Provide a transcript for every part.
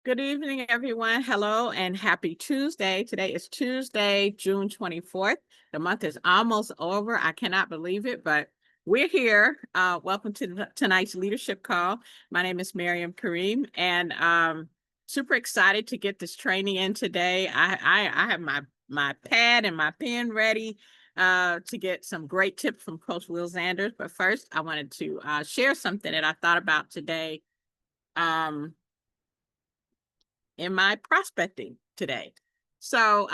Good evening, everyone. Hello and happy Tuesday. Today is Tuesday, June 24th. The month is almost over. I cannot believe it, but we're here. Welcome to tonight's leadership call. My name is Miriam Kareem, and super excited to get this training in today. I have my pad and my pen ready to get some great tips from Coach Will Zanders. But first, I wanted to share something that I thought about today. In my prospecting today. So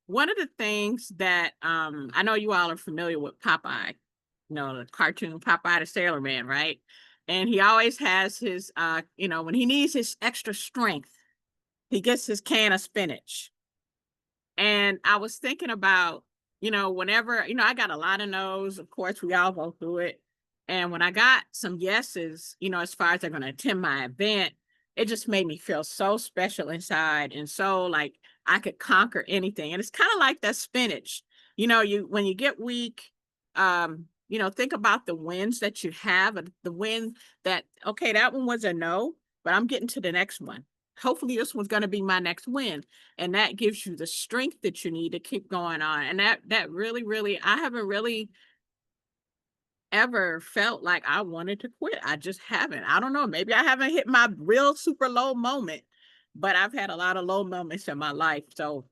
one of the things that I know you all are familiar with Popeye, the cartoon Popeye the Sailor Man, right? And he always has his, when he needs his extra strength, he gets his can of spinach. And I was thinking about, whenever, I got a lot of no's, of course, we all go through it. And when I got some yeses, as far as they're going to attend my event, it just made me feel so special inside and so like I could conquer anything. And it's kind of like that spinach. When you get weak, think about the wins that you have, the win that, okay, that one was a no, but I'm getting to the next one. Hopefully this one's going to be my next win. And that gives you the strength that you need to keep going on. And that really, I haven't really ever felt like I wanted to quit. I just haven't. I don't know. Maybe I haven't hit my real super low moment, but I've had a lot of low moments in my life. So,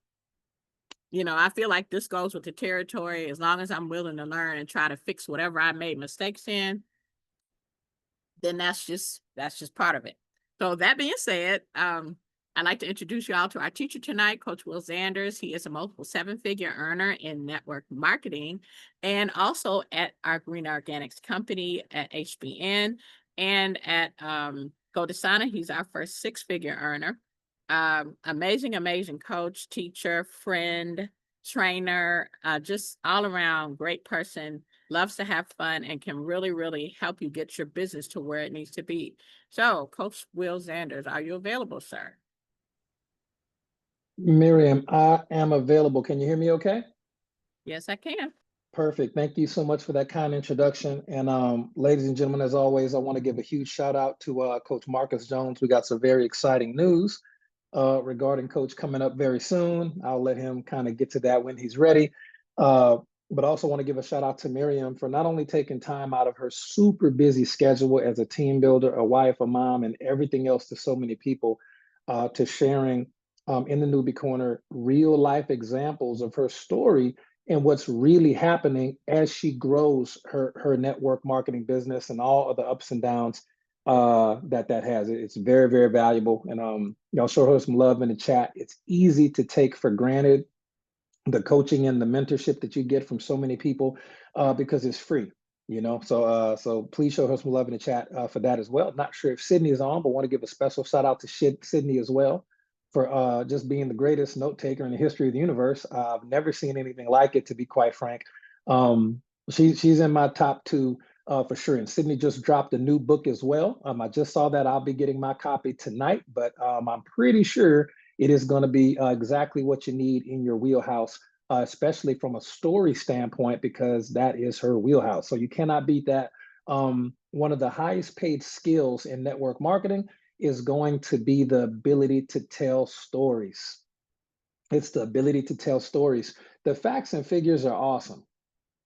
I feel like this goes with the territory. As long as I'm willing to learn and try to fix whatever I made mistakes in, then that's just part of it. So that being said, I'd like to introduce you all to our teacher tonight, Coach Will Zanders. He is a multiple seven-figure earner in network marketing and also at our Green Organics company at HBN and at Godasana. He's our first six-figure earner. Amazing coach, teacher, friend, trainer, just all around great person, loves to have fun and can really help you get your business to where it needs to be. So Coach Will Zanders, are you available, sir? Miriam, I am available. Can you hear me okay? Yes, I can. Perfect. Thank you so much for that kind introduction. And ladies and gentlemen, as always, I want to give a huge shout out to Coach Marcus Jones. We got some very exciting news regarding Coach coming up very soon. I'll let him kind of get to that when he's ready. But also want to give a shout out to Miriam for not only taking time out of her super busy schedule as a team builder, a wife, a mom, and everything else to so many people, to sharing in the Newbie Corner real life examples of her story and what's really happening as she grows her network marketing business and all of the ups and downs that has. It's very valuable. And y'all show her some love in the chat. It's easy to take for granted the coaching and the mentorship that you get from so many people because it's free. So please show her some love in the chat for that as well. Not sure if Sydney is on, but want to give a special shout out to Sydney as well for just being the greatest note taker in the history of the universe. I've never seen anything like it, to be quite frank. She's in my top two for sure. And Sydney just dropped a new book as well. I just saw that. I'll be getting my copy tonight, but I'm pretty sure it is going to be exactly what you need in your wheelhouse, especially from a story standpoint, because that is her wheelhouse. So you cannot beat that. One of the highest paid skills in network marketing is going to be the ability to tell stories. It's the ability to tell stories. The facts and figures are awesome.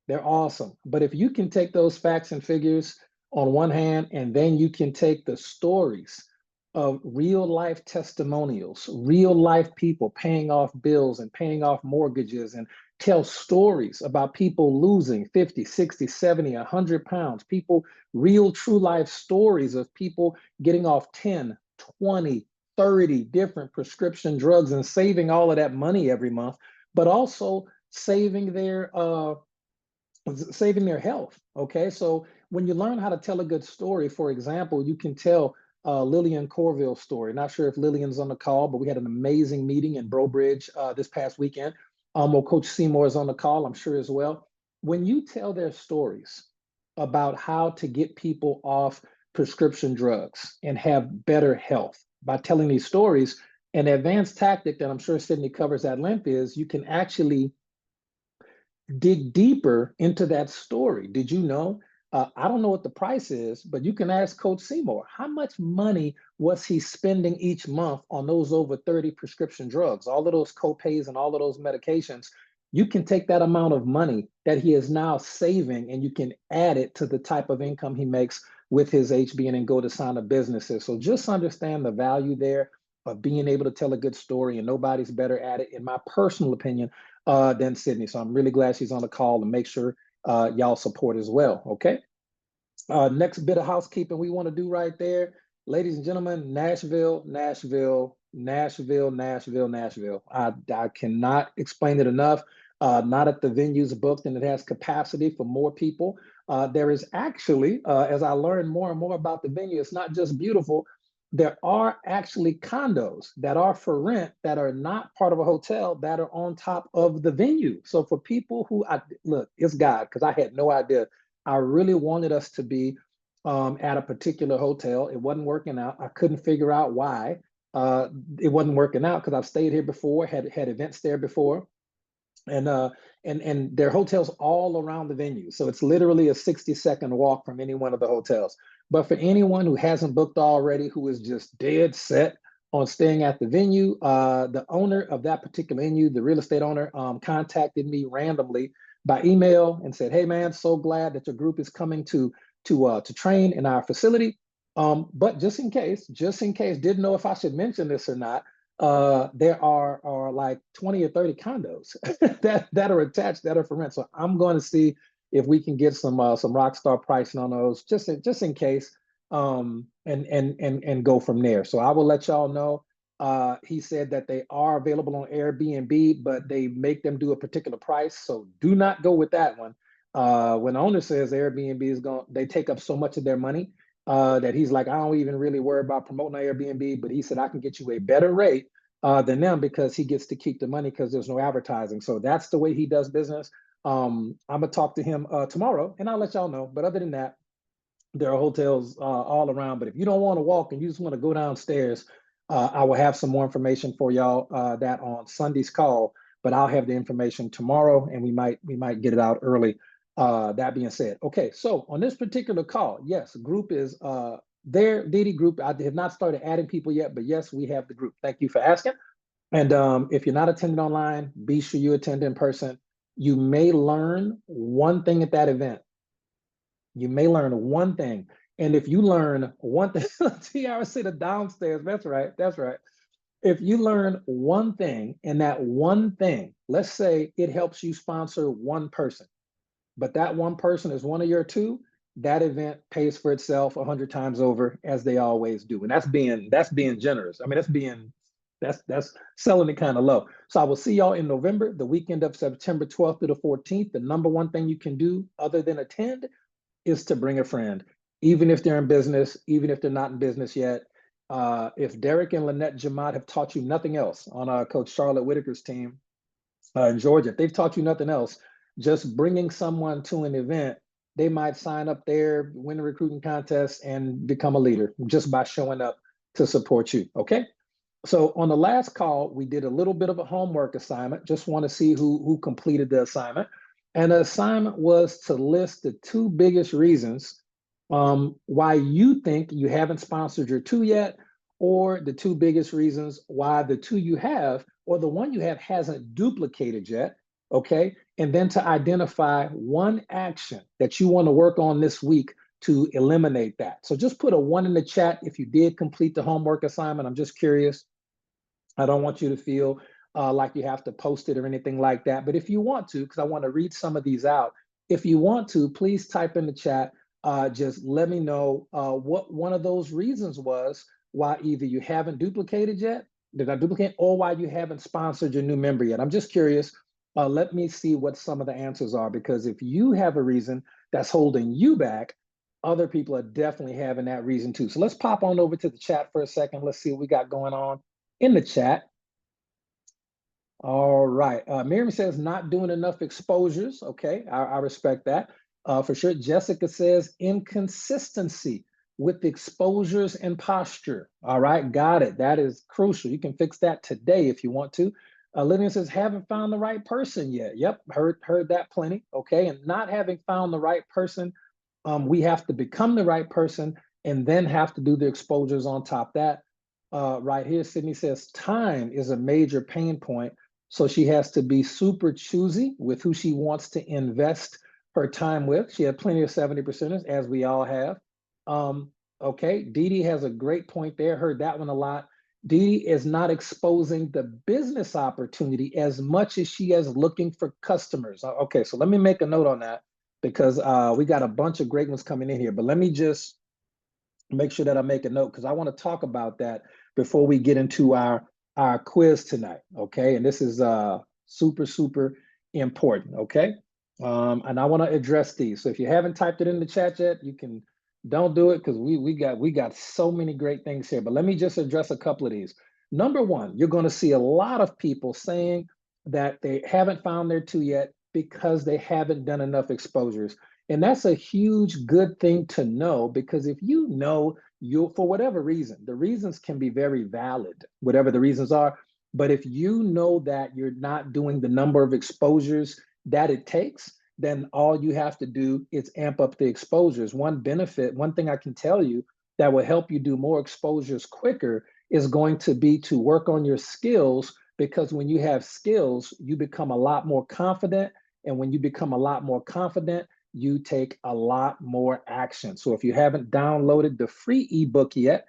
They're awesome. But if you can take those facts and figures on one hand, and then you can take the stories of real life testimonials, real life people paying off bills and paying off mortgages, and tell stories about people losing 50, 60, 70, 100 pounds, people, real true life stories of people getting off 10, 20, 30 different prescription drugs and saving all of that money every month, but also saving their health. Okay, so when you learn how to tell a good story, for example, you can tell Lillian Corville's story. Not sure if Lillian's on the call, but we had an amazing meeting in Brobridge this past weekend. Well, Coach Seymour is on the call, I'm sure as well. When you tell their stories about how to get people off prescription drugs and have better health by telling these stories, an advanced tactic that I'm sure Sydney covers at length is you can actually dig deeper into that story. Did you know I don't know what the price is, but you can ask Coach Seymour, how much money was he spending each month on those over 30 prescription drugs, all of those copays and all of those medications? You can take that amount of money that he is now saving and you can add it to the type of income he makes with his HBN and go to sign up businesses. So just understand the value there of being able to tell a good story, and nobody's better at it, in my personal opinion, than Sydney. So I'm really glad she's on the call to make sure y'all support as well. Okay. Next bit of housekeeping we want to do right there, ladies and gentlemen, Nashville, Nashville, Nashville, Nashville, Nashville. I cannot explain it enough. Not at the venues booked and it has capacity for more people. There is actually, as I learn more and more about the venue, it's not just beautiful. There are actually condos that are for rent that are not part of a hotel that are on top of the venue. So for people who, look, it's God, because I had no idea. I really wanted us to be at a particular hotel. It wasn't working out. I couldn't figure out why it wasn't working out, because I've stayed here before, had events there before, and there are hotels all around the venue. So it's literally a 60-second walk from any one of the hotels. But for anyone who hasn't booked already, who is just dead set on staying at the venue, the owner of that particular venue, the real estate owner, contacted me randomly by email and said, "Hey man, so glad that your group is coming to train in our facility. But just in case, didn't know if I should mention this or not. There are like 20 or 30 condos that are attached, that are for rent. So I'm going to see if we can get some rock star pricing on those, just in case, and go from there. So I will let y'all know. He said that they are available on Airbnb, but they make them do a particular price. So do not go with that one. When the owner says Airbnb is going, they take up so much of their money that he's like, I don't even really worry about promoting on Airbnb, but he said, I can get you a better rate than them, because he gets to keep the money because there's no advertising. So that's the way he does business. I'm gonna talk to him tomorrow and I'll let y'all know. But other than that, there are hotels all around. But if you don't want to walk and you just want to go downstairs, I will have some more information for y'all that on Sunday's call. But I'll have the information tomorrow, and we might get it out early. That being said, okay. So on this particular call, yes, group is there. Didi group. I have not started adding people yet, but yes, we have the group. Thank you for asking. And if you're not attending online, be sure you attend in person. You may learn one thing at that event. You may learn one thing. And if you learn one thing, Tiara said it downstairs. That's right. That's right. If you learn one thing, and that one thing, let's say it helps you sponsor one person, but that one person is one of your two, that event pays for itself 100 times over, as they always do. And that's being generous. I mean, that's selling it kind of low. So I will see y'all in November, the weekend of September 12th to the 14th. The number one thing you can do other than attend is to bring a friend, even if they're in business, even if they're not in business yet. If Derek and Lynette Jamad have taught you nothing else on Coach Charlotte Whitaker's team in Georgia, if they've taught you nothing else, just bringing someone to an event, they might sign up there, win a recruiting contest, and become a leader just by showing up to support you. Okay. So on the last call, we did a little bit of a homework assignment. Just want to see who completed the assignment. And the assignment was to list the two biggest reasons why you think you haven't sponsored your two yet, or the two biggest reasons why the two you have, or the one you have, hasn't duplicated yet. Okay. And then to identify one action that you want to work on this week to eliminate that. So just put a 1 in the chat if you did complete the homework assignment. I'm just curious. I don't want you to feel like you have to post it or anything like that. But if you want to, because I want to read some of these out, if you want to, please type in the chat. Just let me know what one of those reasons was why either you haven't duplicated yet, did I duplicate, or why you haven't sponsored your new member yet. I'm just curious. Let me see what some of the answers are, because if you have a reason that's holding you back, other people are definitely having that reason too. So let's pop on over to the chat for a second. Let's see what we got going on in the chat. All right. Miriam says not doing enough exposures. Okay, I respect that for sure. Jessica says inconsistency with exposures and posture. All right, got it. That is crucial. You can fix that today if you want to. Lillian says haven't found the right person yet. Yep, heard that plenty. Okay, and not having found the right person We have to become the right person and then have to do the exposures on top of that. Right here, Sydney says time is a major pain point. So she has to be super choosy with who she wants to invest her time with. She had plenty of 70%ers, as we all have. Okay, Dee Dee has a great point there. Heard that one a lot. Dee Dee is not exposing the business opportunity as much as she is looking for customers. Okay, so let me make a note on that because we got a bunch of great ones coming in here. But let me just make sure that I make a note because I want to talk about that before we get into our quiz tonight. Okay, and this is super important. Okay, and I want to address these. So if you haven't typed it in the chat yet, you can don't do it because we got so many great things here. But let me just address a couple of these. Number one, you're going to see a lot of people saying that they haven't found their two yet because they haven't done enough exposures. And that's a huge good thing to know because if you know you'll, for whatever reason, the reasons can be very valid, whatever the reasons are. But if you know that you're not doing the number of exposures that it takes, then all you have to do is amp up the exposures. One benefit, one thing I can tell you that will help you do more exposures quicker is going to be to work on your skills because when you have skills, you become a lot more confident. And when you become a lot more confident, you take a lot more action. So if you haven't downloaded the free ebook yet,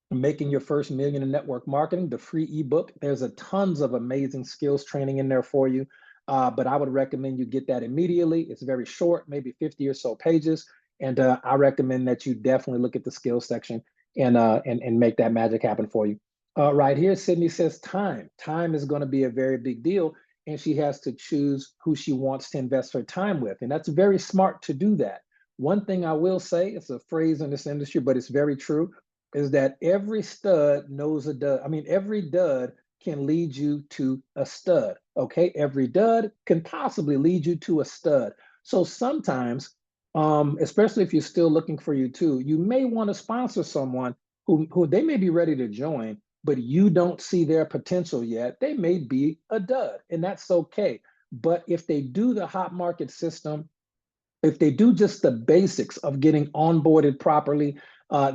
Making Your First Million in Network Marketing, the free ebook, there's a tons of amazing skills training in there for you. But I would recommend you get that immediately. It's very short, maybe 50 or so pages. And I recommend that you definitely look at the skills section and make that magic happen for you. Right here, Sydney says time. Time is going to be a very big deal and she has to choose who she wants to invest her time with. And that's very smart to do that. One thing I will say, it's a phrase in this industry, but it's very true, is that every stud knows a dud. I mean, every dud can lead you to a stud, okay? Every dud can possibly lead you to a stud. So sometimes, especially if you're still looking for you too, you may want to sponsor someone who they may be ready to join, but you don't see their potential yet. They may be a dud, and that's okay. But if they do the hot market system, if they do just the basics of getting onboarded properly,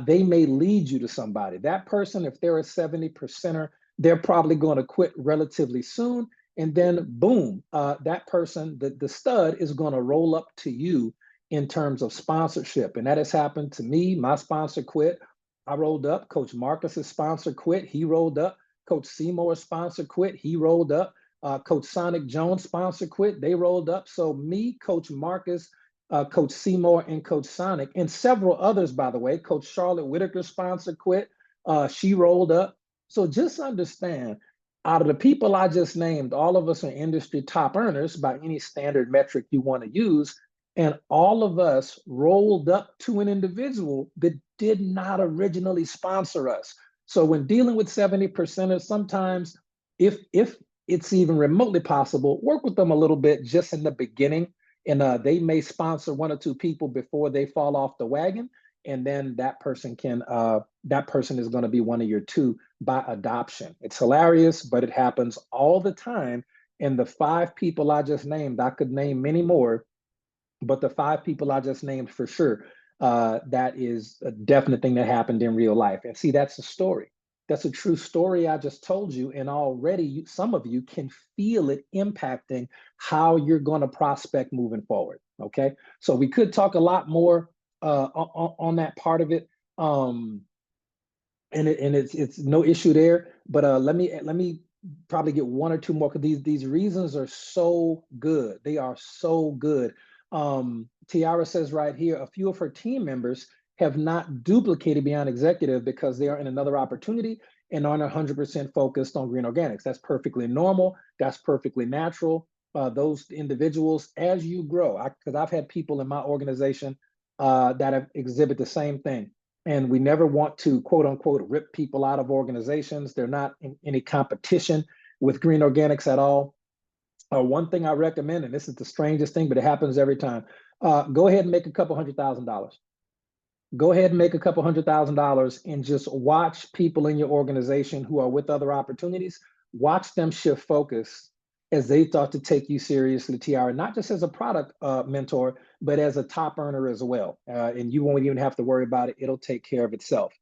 they may lead you to somebody. That person, if they're a 70%er, they're probably going to quit relatively soon. And then boom, that person, the stud is going to roll up to you in terms of sponsorship. And that has happened to me. My sponsor quit. I rolled up. Coach Marcus's sponsor quit. He rolled up. Coach Seymour's sponsor quit. He rolled up. Coach Sonic Jones' sponsor quit. They rolled up. So me, Coach Marcus, Coach Seymour, and Coach Sonic, and several others, by the way. Coach Charlotte Whitaker's sponsor quit. She rolled up. So just understand, out of the people I just named, all of us are industry top earners by any standard metric you want to use. And all of us rolled up to an individual that did not originally sponsor us. So when dealing with 70%ers, sometimes if it's even remotely possible, work with them a little bit just in the beginning. And they may sponsor one or two people before they fall off the wagon. And then that person is going to be one of your two by adoption. It's hilarious, but it happens all the time. And the 5 people I just named, I could name many more, but the 5 people I just named for sure, that is a definite thing that happened in real life. And see, that's a story. That's a true story I just told you. And already some of you can feel it impacting how you're going to prospect moving forward. Okay. So we could talk a lot more on that part of it. And it's no issue there. But let me probably get one or two more because these reasons are so good. They are so good. Tiara says right here, a few of her team members have not duplicated beyond executive because they are in another opportunity and aren't 100% focused on green organics. That's perfectly normal. That's perfectly natural. Those individuals, as you grow, because I've had people in my organization that have exhibit the same thing. And we never want to, quote unquote, rip people out of organizations. They're not in any competition with green organics at all. One thing I recommend, and this is the strangest thing, but it happens every time. Go ahead and make a couple $100,000. Go ahead and make a couple $100,000 and just watch people in your organization who are with other opportunities. Watch them shift focus as they thought to take you seriously, Tiara, not just as a product mentor, but as a top earner as well. And you won't even have to worry about it. It'll take care of itself.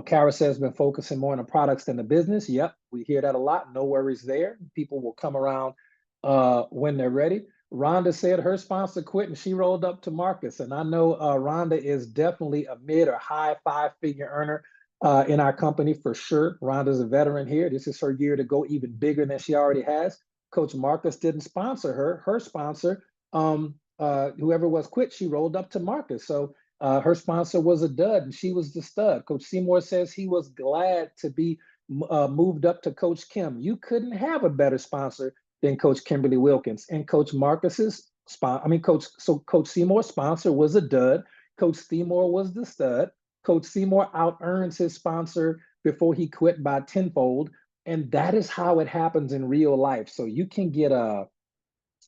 Kara says been focusing more on the products than the business. Yep, we hear that a lot. No worries there. People will come around when they're ready. Rhonda said her sponsor quit and she rolled up to Marcus. And I know Rhonda is definitely a mid or high five-figure earner in our company for sure. Rhonda's a veteran here. This is her year to go even bigger than she already has. Coach Marcus didn't sponsor her. Her sponsor, whoever was quit, she rolled up to Marcus. So her sponsor was a dud and she was the stud. Coach Seymour says he was glad to be moved up to Coach Kim. You couldn't have a better sponsor than Coach Kimberly Wilkins. And Coach Marcus's Coach Seymour's sponsor was a dud. Coach Seymour was the stud. Coach Seymour out earns his sponsor before he quit by tenfold. And that is how it happens in real life. So you can get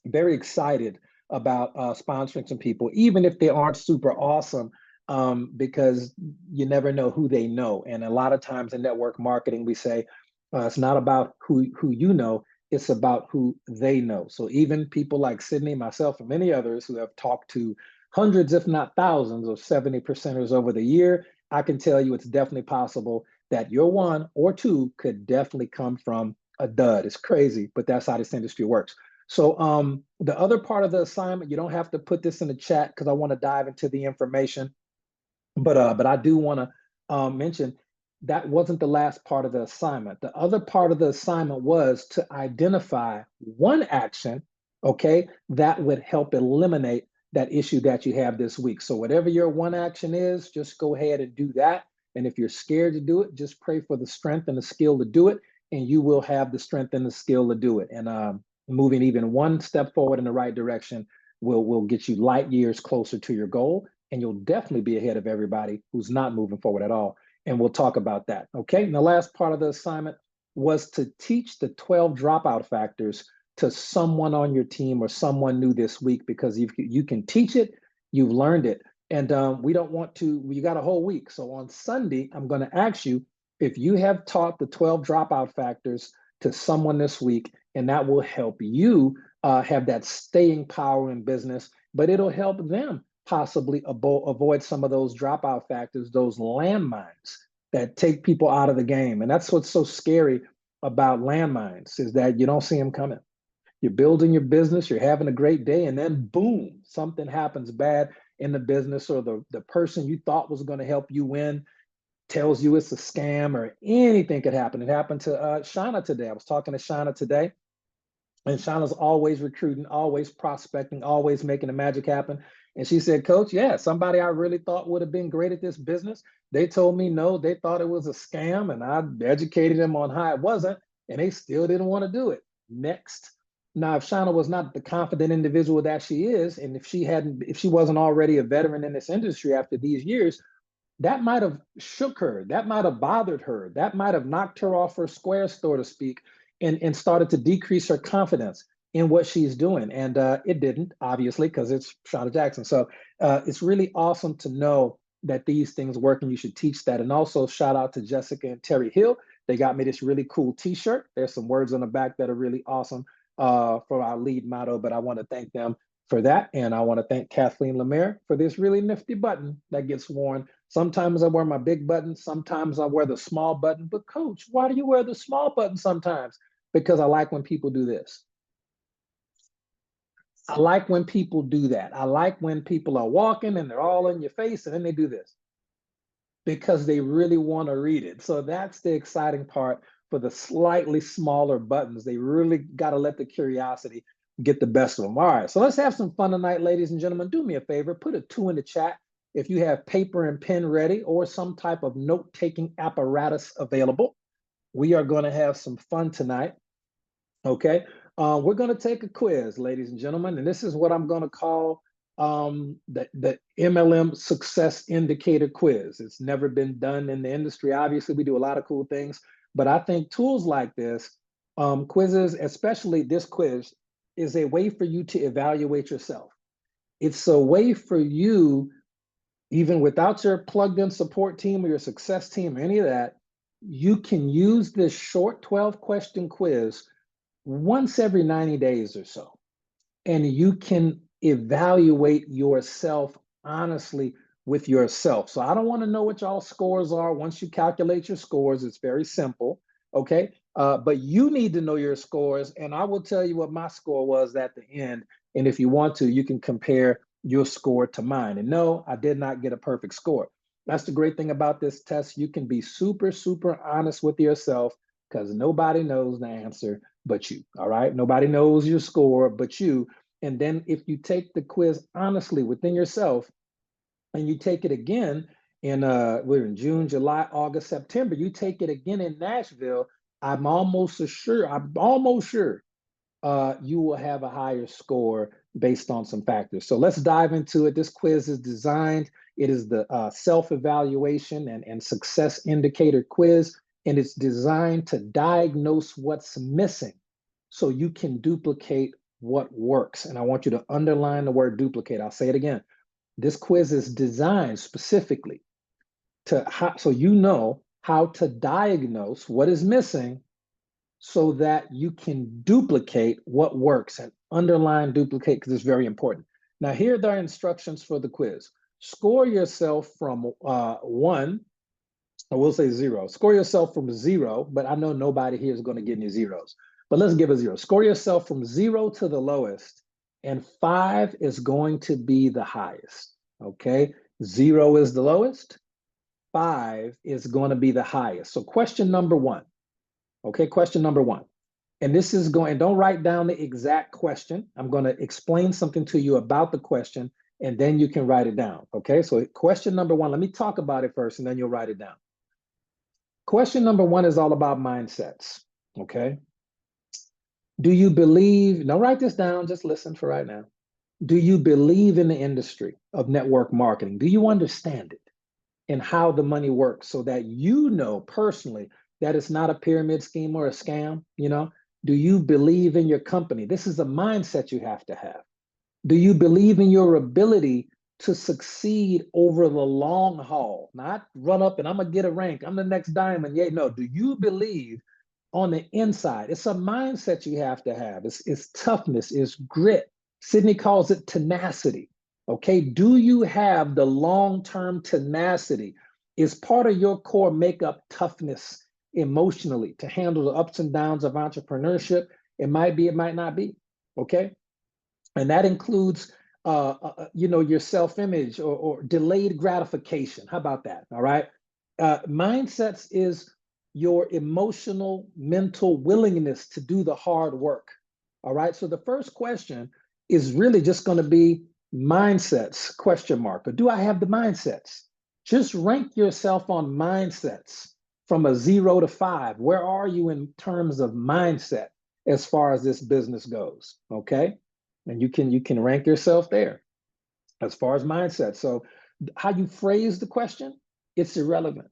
very excited about sponsoring some people, even if they aren't super awesome, because you never know who they know. And a lot of times in network marketing, we say it's not about who you know, it's about who they know. So even people like Sydney, myself, and many others who have talked to hundreds, if not thousands, of 70%ers over the year, I can tell you it's definitely possible that your one or two could definitely come from a dud. It's crazy, but that's how this industry works. So the other part of the assignment, you don't have to put this in the chat because I want to dive into the information, but I do want to mention that wasn't the last part of the assignment. The other part of the assignment was to identify one action, okay, that would help eliminate that issue that you have this week. So whatever your one action is, just go ahead and do that. And if you're scared to do it, just pray for the strength and the skill to do it, and you will have the strength and the skill to do it. And moving even one step forward in the right direction will get you light years closer to your goal, and you'll definitely be ahead of everybody who's not moving forward at all. And we'll talk about that. Okay. And the last part of the assignment was to teach the 12 dropout factors to someone on your team or someone new this week, because if you can teach it, you've learned it. And we don't want to, you got a whole week. So on Sunday, I'm going to ask you if you have taught the 12 dropout factors to someone this week, and that will help you have that staying power in business, but it'll help them possibly avoid some of those dropout factors, those landmines that take people out of the game. And that's what's so scary about landmines, is that you don't see them coming. You're building your business, you're having a great day, and then boom, something happens bad in the business, or the person you thought was going to help you win tells you it's a scam, or anything could happen. It happened to Shauna today. I was talking to Shauna today, and Shauna's always recruiting, always prospecting, always making the magic happen. And she said, Coach, yeah, somebody I really thought would have been great at this business, they told me no, they thought it was a scam, and I educated them on how it wasn't, and they still didn't want to do it. Next. Now, if Shauna was not the confident individual that she is, and if she wasn't already a veteran in this industry after these years, that might have shook her, that might have bothered her, that might have knocked her off her square, so to speak, and started to decrease her confidence in what she's doing. And it didn't, obviously, because it's Shauna Jackson. So it's really awesome to know that these things work, and you should teach that. And also shout out to Jessica and Terry Hill. They got me this really cool t-shirt. There's some words on the back that are really awesome for our lead motto, but I want to thank them for that. And I want to thank Kathleen Lemaire for this really nifty button that gets worn. Sometimes I wear my big button, sometimes I wear the small button. But Coach, why do you wear the small button sometimes? Because I like when people do this. I like when people do that. I like when people are walking and they're all in your face and then they do this, because they really want to read it. So that's the exciting part for the slightly smaller buttons. They really got to let the curiosity get the best of them. All right, so let's have some fun tonight, ladies and gentlemen. Do me a favor, put a 2 in the chat if you have paper and pen ready, or some type of note-taking apparatus available. We are going to have some fun tonight. Okay, we're going to take a quiz, ladies and gentlemen, and this is what I'm going to call the MLM Success Indicator Quiz. It's never been done in the industry. Obviously, we do a lot of cool things, but I think tools like this, quizzes, especially this quiz, is a way for you to evaluate yourself. It's a way for you, even without your plugged-in support team or your success team or any of that, you can use this short 12-question quiz once every 90 days or so, and you can evaluate yourself honestly with yourself. So I don't want to know what y'all scores are. Once you calculate your scores, it's very simple. Okay. But you need to know your scores. And I will tell you what my score was at the end. And if you want to, you can compare your score to mine. And no, I did not get a perfect score. That's the great thing about this test. You can be super, super honest with yourself because nobody knows the answer but you. All right. Nobody knows your score but you. And then if you take the quiz honestly within yourself and you take it again in we're in June, July, August, September, you take it again in Nashville, I'm almost sure you will have a higher score based on some factors. So let's dive into it. This quiz is designed, it is the self-evaluation and success indicator quiz, and it's designed to diagnose what's missing so you can duplicate what works. And I want you to underline the word duplicate. I'll say it again. This quiz is designed specifically so you know how to diagnose what is missing so that you can duplicate what works, and underline duplicate because it's very important. Now, here are the instructions for the quiz. Score yourself from 1, I will say 0. Score yourself from 0, but I know nobody here is going to get any zeros. But let's give a 0. Score yourself from 0 to the lowest, and 5 is going to be the highest. Okay, 0 is the lowest, 5 is going to be the highest. So question number 1. Okay, question number 1. And this is going, don't write down the exact question. I'm going to explain something to you about the question, and then you can write it down. Okay, so question number 1, let me talk about it first, and then you'll write it down. Question number 1 is all about mindsets. Okay, do you believe, don't write this down, just listen for right now. Do you believe in the industry of network marketing? Do you understand it and how the money works so that you know personally that it's not a pyramid scheme or a scam? You know, do you believe in your company? This is a mindset you have to have. Do you believe in your ability to succeed over the long haul? Not run up and I'm gonna get a rank, I'm the next diamond. Yeah, no. Do you believe on the inside? It's a mindset you have to have. It's toughness, it's grit. Sydney calls it tenacity. Okay, do you have the long-term tenacity? Is part of your core makeup toughness emotionally to handle the ups and downs of entrepreneurship? It might be, it might not be. Okay, and that includes your self-image or delayed gratification. How about that? All right, mindsets is your emotional mental willingness to do the hard work. All right, so the first question is really just going to be mindsets question mark. But do I have the mindsets? Just rank yourself on mindsets from a 0 to 5. Where are you in terms of mindset as far as this business goes? Okay, and you can rank yourself there as far as mindset. So how you phrase the question, it's irrelevant.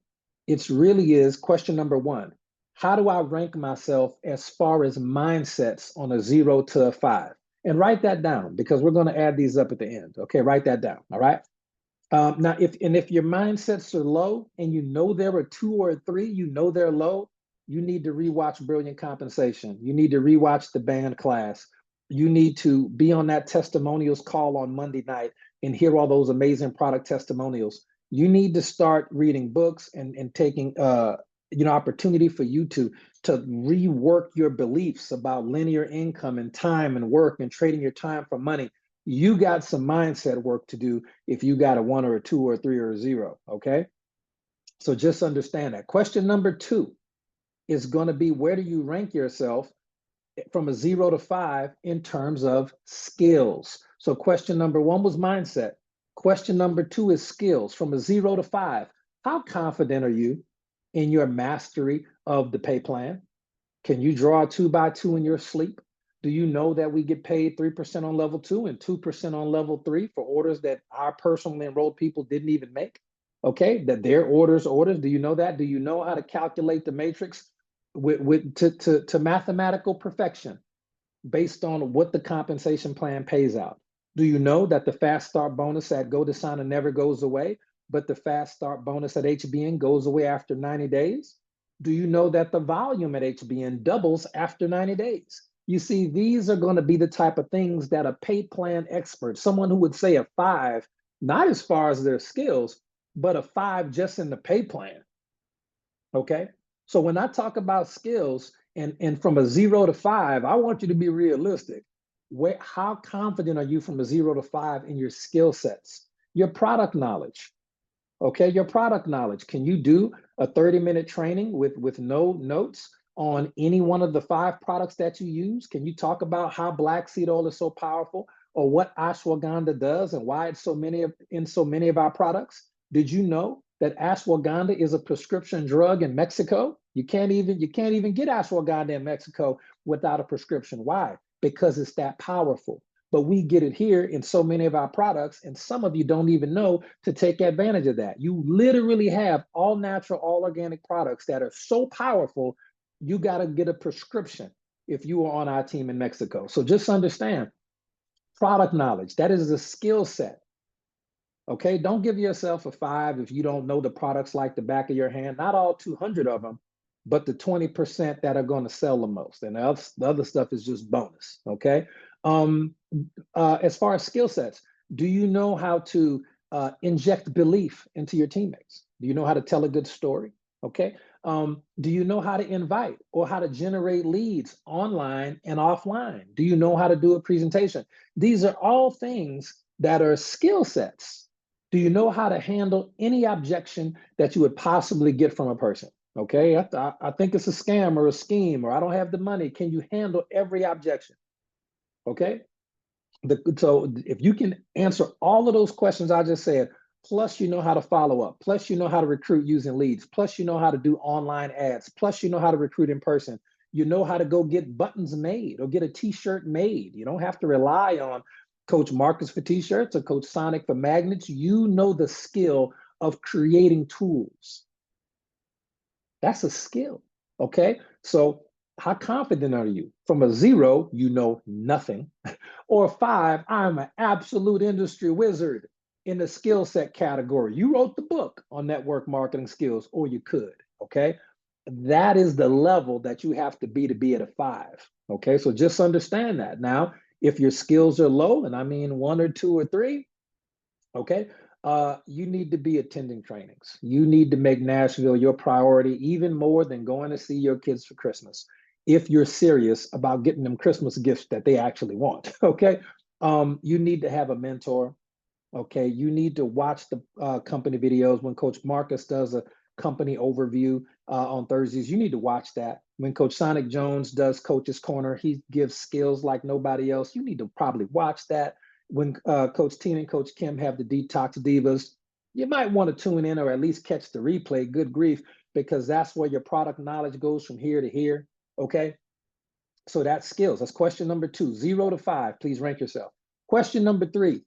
It's really is question number 1. How do I rank myself as far as mindsets on a 0 to a 5? And write that down because we're going to add these up at the end. Okay, write that down. All right. Now, if your mindsets are low and you know there are 2 or 3, you know they're low, you need to rewatch Brilliant Compensation. You need to rewatch the band class. You need to be on that testimonials call on Monday night and hear all those amazing product testimonials. You need to start reading books and taking opportunity for you to rework your beliefs about linear income and time and work and trading your time for money. You got some mindset work to do if you got a 1 or a 2 or a 3 or a 0. Okay, so just understand that. Question number 2 is going to be, where do you rank yourself from a 0 to 5 in terms of skills? So question number 1 was mindset. Question number 2 is skills from a 0 to 5. How confident are you in your mastery of the pay plan? Can you draw a 2x2 in your sleep? Do you know that we get paid 3% on level 2 and 2% on level 3 for orders that our personally enrolled people didn't even make? Okay, that their orders. Do you know that? Do you know how to calculate the matrix to mathematical perfection based on what the compensation plan pays out? Do you know that the fast start bonus at Go Designer never goes away, but the fast start bonus at HBN goes away after 90 days? Do you know that the volume at HBN doubles after 90 days? You see, these are going to be the type of things that a pay plan expert, someone who would say a 5, not as far as their skills, but a 5 just in the pay plan. Okay. So when I talk about skills and from a 0 to 5, I want you to be realistic. How confident are you from a 0 to 5 in your skill sets, your product knowledge? Okay, your product knowledge. Can you do a 30-minute training with no notes on any one of the 5 products that you use? Can you talk about how black seed oil is so powerful, or what ashwagandha does and why it's in so many of our products? Did you know that ashwagandha is a prescription drug in Mexico? You can't even get ashwagandha in Mexico without a prescription. Why? Because it's that powerful. But we get it here in so many of our products, and some of you don't even know to take advantage of that. You literally have all natural, all organic products that are so powerful, you got to get a prescription if you are on our team in Mexico. So just understand, product knowledge, that is a skill set. Okay, don't give yourself a 5 if you don't know the products like the back of your hand. Not all 200 of them, but the 20% that are going to sell the most. And the other stuff is just bonus. Okay. As far as skill sets, do you know how to inject belief into your teammates? Do you know how to tell a good story? Okay. Do you know how to invite or how to generate leads online and offline? Do you know how to do a presentation? These are all things that are skill sets. Do you know how to handle any objection that you would possibly get from a person? Okay, I think it's a scam or a scheme, or I don't have the money. Can you handle every objection? Okay, so if you can answer all of those questions I just said, plus you know how to follow up, plus you know how to recruit using leads, plus you know how to do online ads, plus you know how to recruit in person, you know how to go get buttons made or get a t-shirt made. You don't have to rely on Coach Marcus for t-shirts or Coach Sonic for magnets. You know the skill of creating tools. That's a skill. Okay, so how confident are you? From a 0, you know nothing, or 5, I'm an absolute industry wizard in the skill set category. You wrote the book on network marketing skills, or you could. Okay, that is the level that you have to be at a 5. Okay, so just understand that. Now, if your skills are low, and I mean 1 or 2 or 3, okay, you need to be attending trainings. You need to make Nashville your priority even more than going to see your kids for Christmas, if you're serious about getting them Christmas gifts that they actually want. Okay, you need to have a mentor. Okay, you need to watch the company videos. When Coach Marcus does a company overview on Thursdays, you need to watch that. When Coach Sonic Jones does Coach's Corner, he gives skills like nobody else. You need to probably watch that. When Coach Tina and Coach Kim have the Detox Divas, you might want to tune in or at least catch the replay. Good grief, because that's where your product knowledge goes from here to here. Okay, so that's skills. That's question number 2, 0 to 5. Please rank yourself. Question number 3,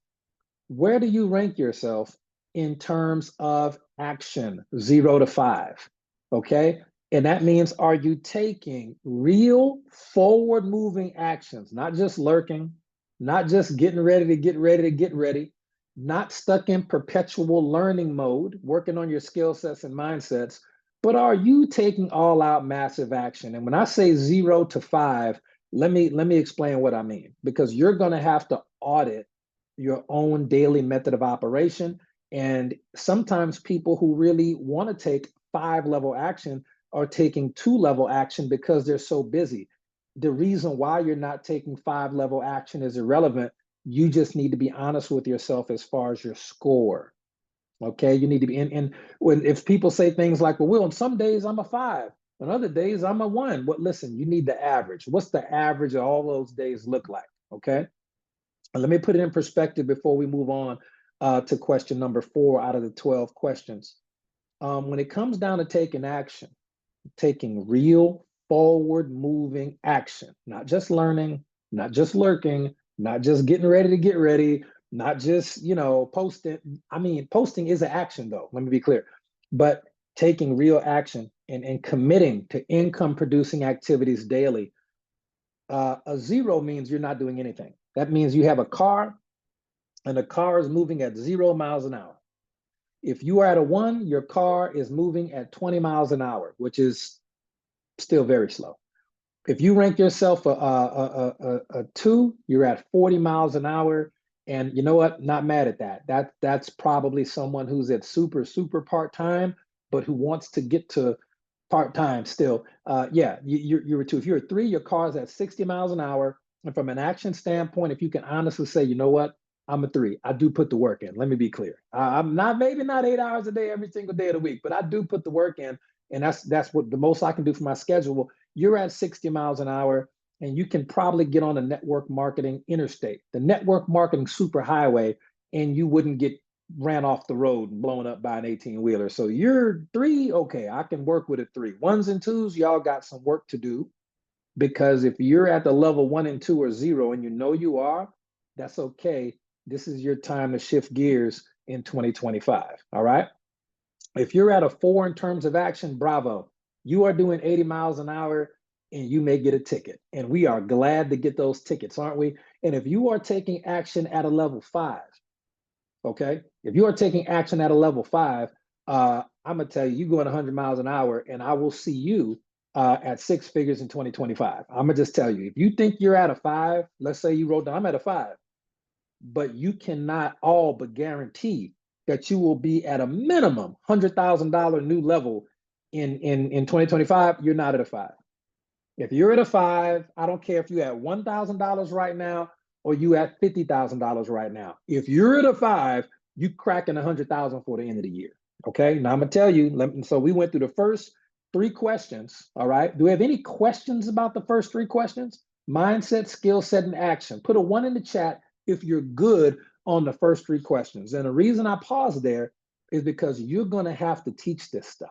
where do you rank yourself in terms of action? 0 to 5. Okay. And that means, are you taking real forward moving actions, not just lurking, not just getting ready to get ready to get ready, not stuck in perpetual learning mode, working on your skill sets and mindsets, but are you taking all out massive action? And when I say 0 to 5, let me explain what I mean, because you're going to have to audit your own daily method of operation. And sometimes people who really want to take 5-level action are taking 2-level action because they're so busy. The reason why you're not taking 5-level action is irrelevant. You just need to be honest with yourself as far as your score. Okay, you need to be in when if people say things like, well, Will, on some days I'm a 5, on other days I'm a 1. But listen, you need the average. What's the average of all those days look like? Okay. And let me put it in perspective before we move on to question number 4 out of the 12 questions. When it comes down to taking action, taking real forward moving action, not just learning, not just lurking, not just getting ready to get ready, not just, posting. I mean, posting is an action though, let me be clear, but taking real action and committing to income producing activities daily. A 0 means you're not doing anything. That means you have a car and the car is moving at 0 miles an hour. If you are at a 1, your car is moving at 20 miles an hour, which is still very slow. If you rank yourself a 2, you're at 40 miles an hour. And you know what? Not mad at that. That's probably someone who's at super part-time, but who wants to get to part-time still. Yeah, you're a 2. If you're a 3, your car's at 60 miles an hour. And from an action standpoint, if you can honestly say, you know what? I'm a 3. I do put the work in. Let me be clear. I'm not, maybe not 8 hours a day every single day of the week, but I do put the work in. And that's what the most I can do for my schedule. You're at 60 miles an hour, and you can probably get on a network marketing interstate, the network marketing superhighway, and you wouldn't get ran off the road and blown up by an 18-wheeler. So you're 3, okay, I can work with a 3. 1s and 2s, y'all got some work to do, because if you're at the level 1 and 2 or 0, and you know you are, that's okay. This is your time to shift gears in 2025. All right. If you're at a 4 in terms of action, bravo. You are doing 80 miles an hour, and you may get a ticket. And we are glad to get those tickets, aren't we? And if you are taking action at a level 5, okay, if you are taking action at a level 5, I'm going to tell you, you going 100 miles an hour, and I will see you at 6 figures in 2025. I'm going to just tell you, if you think you're at a 5, let's say you wrote down, I'm at a 5, but you cannot all but guarantee that you will be at a minimum $100,000 new level in 2025. You're not at a 5. If you're at a 5, I don't care if you're at $1,000 right now or you at $50,000 right now. If you're at a 5, you cracking 100,000 for the end of the year. Okay. Now I'm gonna tell you. So we went through the first 3 questions. All right. Do we have any questions about the first 3 questions? Mindset, skill set, and action. Put a 1 in the chat if you're good on the first 3 questions. And the reason I paused there is because you're gonna have to teach this stuff.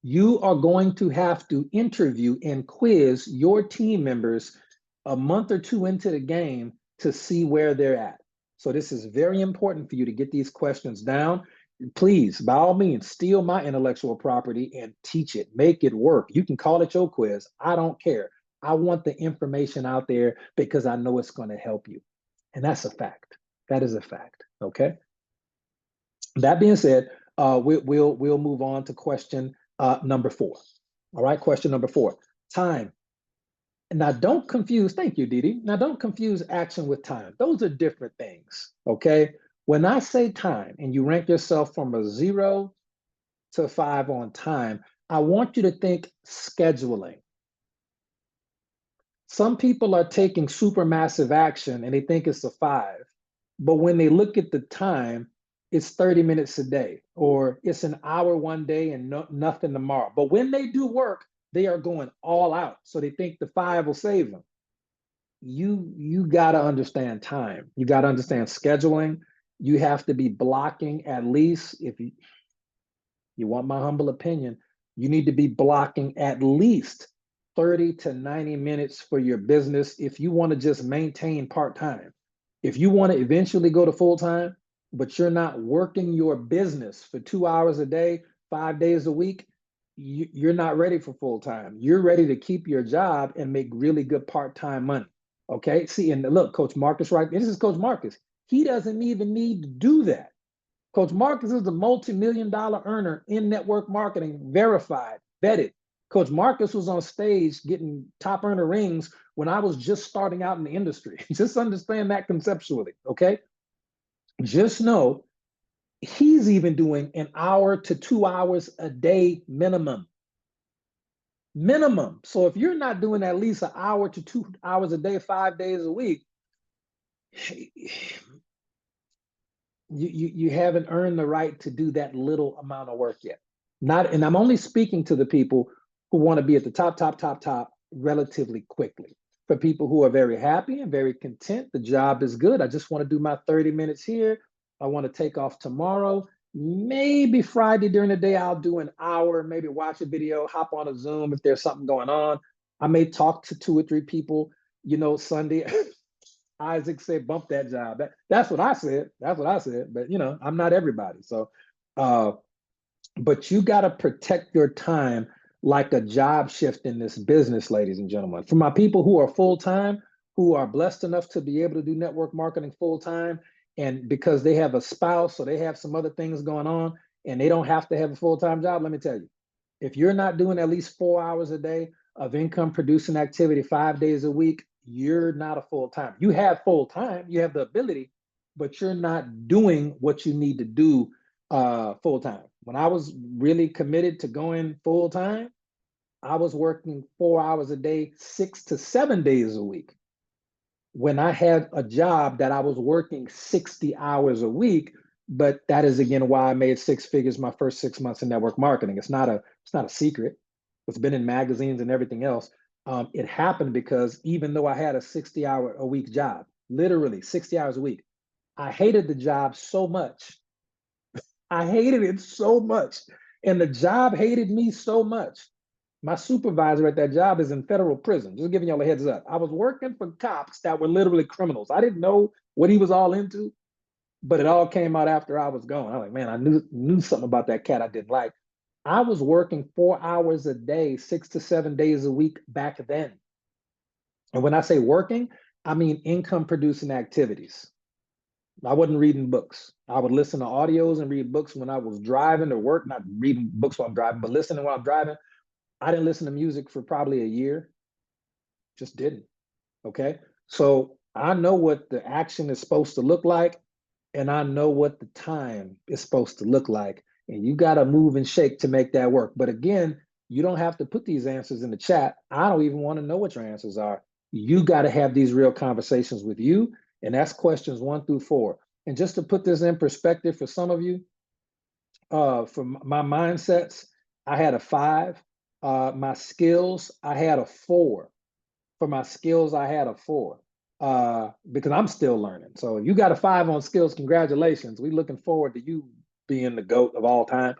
You are going to have to interview and quiz your team members a month or 2 into the game to see where they're at. So this is very important for you to get these questions down. Please, by all means, steal my intellectual property and teach it. Make it work. You can call it your quiz. I don't care. I want the information out there because I know it's going to help you. And that's a fact. That is a fact. Okay. That being said, we'll move on to question number 4. All right, question number 4, time. Now don't confuse, thank you, Didi. Now don't confuse action with time. Those are different things, okay? When I say time and you rank yourself from a 0 to 5 on time, I want you to think scheduling. Some people are taking supermassive action and they think it's a 5. But when they look at the time, it's 30 minutes a day, or it's an hour one day and nothing tomorrow. But when they do work, they are going all out. So they think the 5 will save them. You got to understand time. You got to understand scheduling. You have to be blocking at least, if you want my humble opinion, you need to be blocking at least 30 to 90 minutes for your business if you want to just maintain part-time. If you want to eventually go to full-time, but you're not working your business for 2 hours a day, 5 days a week, you're not ready for full-time. You're ready to keep your job and make really good part-time money. Okay. See, and look, Coach Marcus, right? This is Coach Marcus. He doesn't even need to do that. Coach Marcus is a multi-million-dollar earner in network marketing, verified, vetted. Coach Marcus was on stage getting top earner rings when I was just starting out in the industry. Just understand that conceptually, okay? Just know he's even doing an hour to 2 hours a day minimum. Minimum. So if you're not doing at least an hour to 2 hours a day, 5 days a week, you haven't earned the right to do that little amount of work yet. Not, and I'm only speaking to the people who want to be at the top relatively quickly. For people who are very happy and very content, the job is good. I just want to do my 30 minutes here. I want to take off tomorrow. Maybe Friday during the day, I'll do an hour, maybe watch a video, hop on a Zoom if there's something going on. I may talk to 2 or 3 people, Sunday. Isaac said, bump that job. That's what I said. That's what I said. But, I'm not everybody. So, but you got to protect your time like a job shift in this business, ladies and gentlemen. For my people who are full-time, who are blessed enough to be able to do network marketing full-time, and because they have a spouse or they have some other things going on and they don't have to have a full-time job, let me tell you, if you're not doing at least 4 hours a day, of income producing activity 5 days a week, you're not a full time. You have full time, you have the ability, but you're not doing what you need to do full time. When I was really committed to going full time, I was working 4 hours a day, 6 to 7 days a week. When I had a job that I was working 60 hours a week, but that is again why I made six figures my first 6 months in network marketing. It's not a secret. It's been in magazines and everything else. It happened because even though I had a 60-hour a week job, literally 60 hours a week, I hated the job so much. I hated it so much. And the job hated me so much. My supervisor at that job is in federal prison. Just giving y'all a heads up. I was working for cops that were literally criminals. I didn't know what he was all into, but it all came out after I was gone. I was like, man, I knew something about that cat I didn't like. I was working 4 hours a day, 6 to 7 days a week back then. And when I say working, I mean income producing activities. I wasn't reading books. I would listen to audios and read books when I was driving to work, not reading books while I'm driving, but listening while I'm driving. I didn't listen to music for probably a year, just didn't. Okay. So I know what the action is supposed to look like, and I know what the time is supposed to look like. And you got to move and shake to make that work. But again, you don't have to put these answers in the chat. I don't even want to know what your answers are. You got to have these real conversations with you. And that's questions 1 through 4. And just to put this in perspective for some of you, for my mindsets, I had a 5. My skills, I had a 4. For my skills, I had a 4 because I'm still learning. So if you got a 5 on skills, congratulations. We're looking forward to you being the GOAT of all time.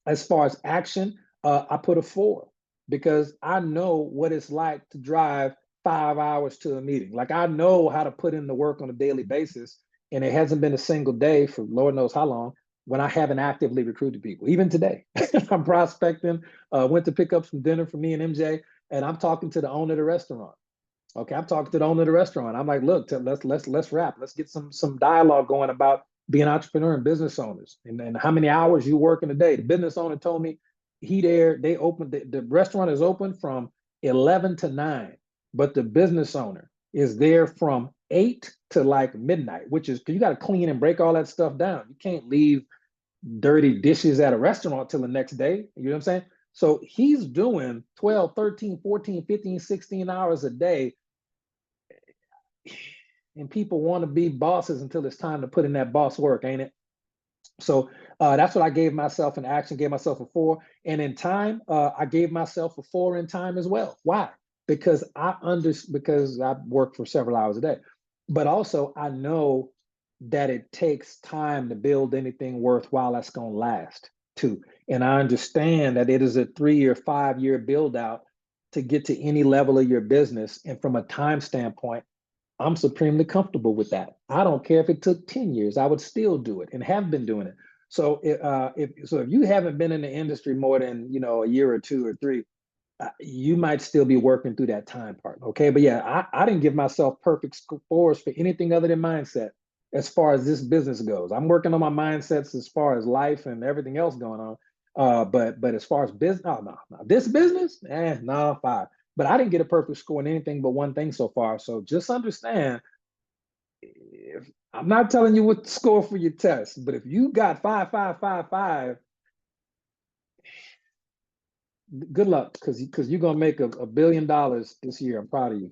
As far as action, I put a 4 because I know what it's like to drive 5 hours to a meeting. Like I know how to put in the work on a daily basis. And it hasn't been a single day for Lord knows how long when I haven't actively recruited people. Even today, I'm prospecting, went to pick up some dinner for me and MJ, and I'm talking to the owner of the restaurant. Okay, I'm talking to the owner of the restaurant. I'm like, look, let's wrap. Let's get some dialogue going about being entrepreneur and business owners, and how many hours you work in a day. The business owner told me they opened the restaurant is open from 11 to 9, but the business owner is there from 8 to like midnight, which is you got to clean and break all that stuff down. You can't leave dirty dishes at a restaurant till the next day. You know what I'm saying? So he's doing 12, 13, 14, 15, 16 hours a day. And people want to be bosses until it's time to put in that boss work, ain't it? So that's what I gave myself in action, gave myself a 4. And in time, I gave myself a 4 in time as well. Why? Because because I work for several hours a day. But also I know that it takes time to build anything worthwhile that's going to last too. And I understand that it is a 3 or 5 year build out to get to any level of your business. And from a time standpoint, I'm supremely comfortable with that. I don't care if it took 10 years, I would still do it and have been doing it. So if you haven't been in the industry more than a year or 2 or 3, you might still be working through that time part. Okay. But yeah, I didn't give myself perfect scores for anything other than mindset as far as this business goes. I'm working on my mindsets as far as life and everything else going on. But as far as business, no. This business, no, 5. But I didn't get a perfect score in anything but one thing so far. So just understand, if I'm not telling you what to score for your test, but if you got 5, 5, 5, 5, good luck because you're gonna make $1 billion this year. I'm proud of you.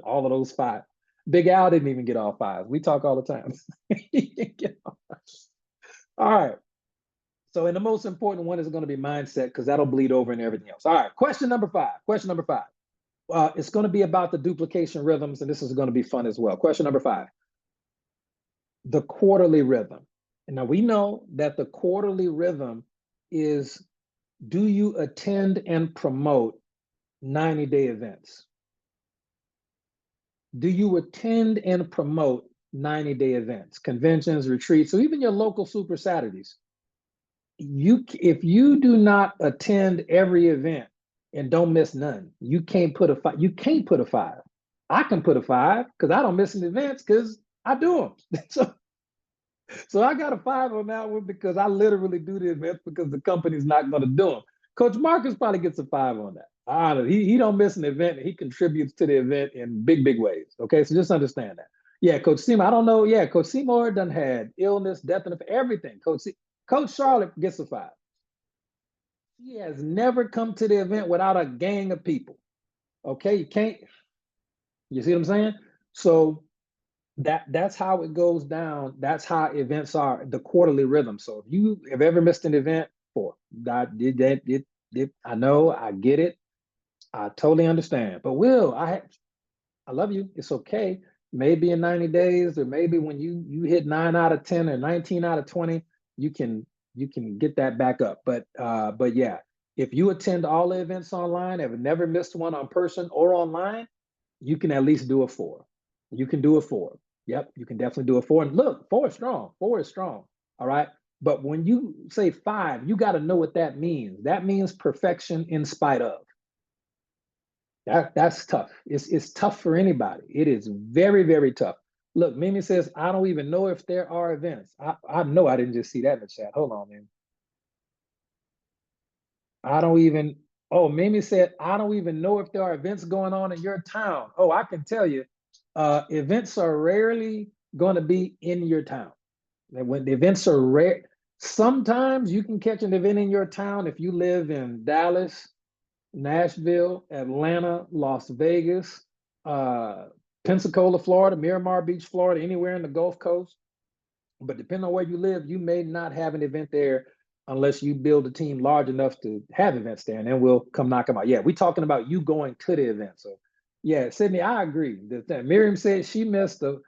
All of those 5. Big Al didn't even get all 5s. We talk all the time. All right. So, and the most important one is going to be mindset because that'll bleed over in everything else. All right. Question number 5. Question number 5. It's going to be about the duplication rhythms, and this is going to be fun as well. Question number 5. The quarterly rhythm. And now we know that the quarterly rhythm is, do you attend and promote 90-day events? Do you attend and promote 90-day events, conventions, retreats, or even your local Super Saturdays? If you do not attend every event and don't miss none, you can't put a 5. You can't put a 5. I can put a 5 because I don't miss any events because I do them. So I got a 5 on that one because I literally do the events because the company's not going to do them. Coach Marcus probably gets a 5 on that. He don't miss an event. He contributes to the event in big ways. Okay, so just understand that. Yeah, Coach Seymour. I don't know. Yeah, Coach Seymour done had illness, death, and everything. Coach Charlotte gets a 5. He has never come to the event without a gang of people. Okay, you can't. You see what I'm saying? So that's how it goes down. That's how events are, the quarterly rhythm. So if you have ever missed an event, for that did that it, I know, I get it, I totally understand. But Will, I love you. It's okay. Maybe in 90 days, or maybe when you hit 9 out of 10 or 19 out of 20, you can get that back up. But yeah, if you attend all the events online, have never missed one on person or online, you can at least do a 4. You can do a 4. Yep, you can definitely do a 4. And look, 4 is strong. 4 is strong. All right. But when you say 5, you got to know what that means. That means perfection in spite of. That's tough. It's tough for anybody. It is very tough. Look, Mimi says, I don't even know if there are events. I know I didn't just see that in the chat. Hold on, man. I don't even, oh, Mimi said, I don't even know if there are events going on in your town. Oh, I can tell you, events are rarely going to be in your town. When the events are rare, sometimes you can catch an event in your town if you live in Dallas, Nashville, Atlanta, Las Vegas, Pensacola, Florida, Miramar Beach, Florida, anywhere in the Gulf Coast. But depending on where you live, you may not have an event there unless you build a team large enough to have events there, and then we'll come knock them out. Yeah, we're talking about you going to the event. So, yeah, Sydney, I agree. Miriam said she missed an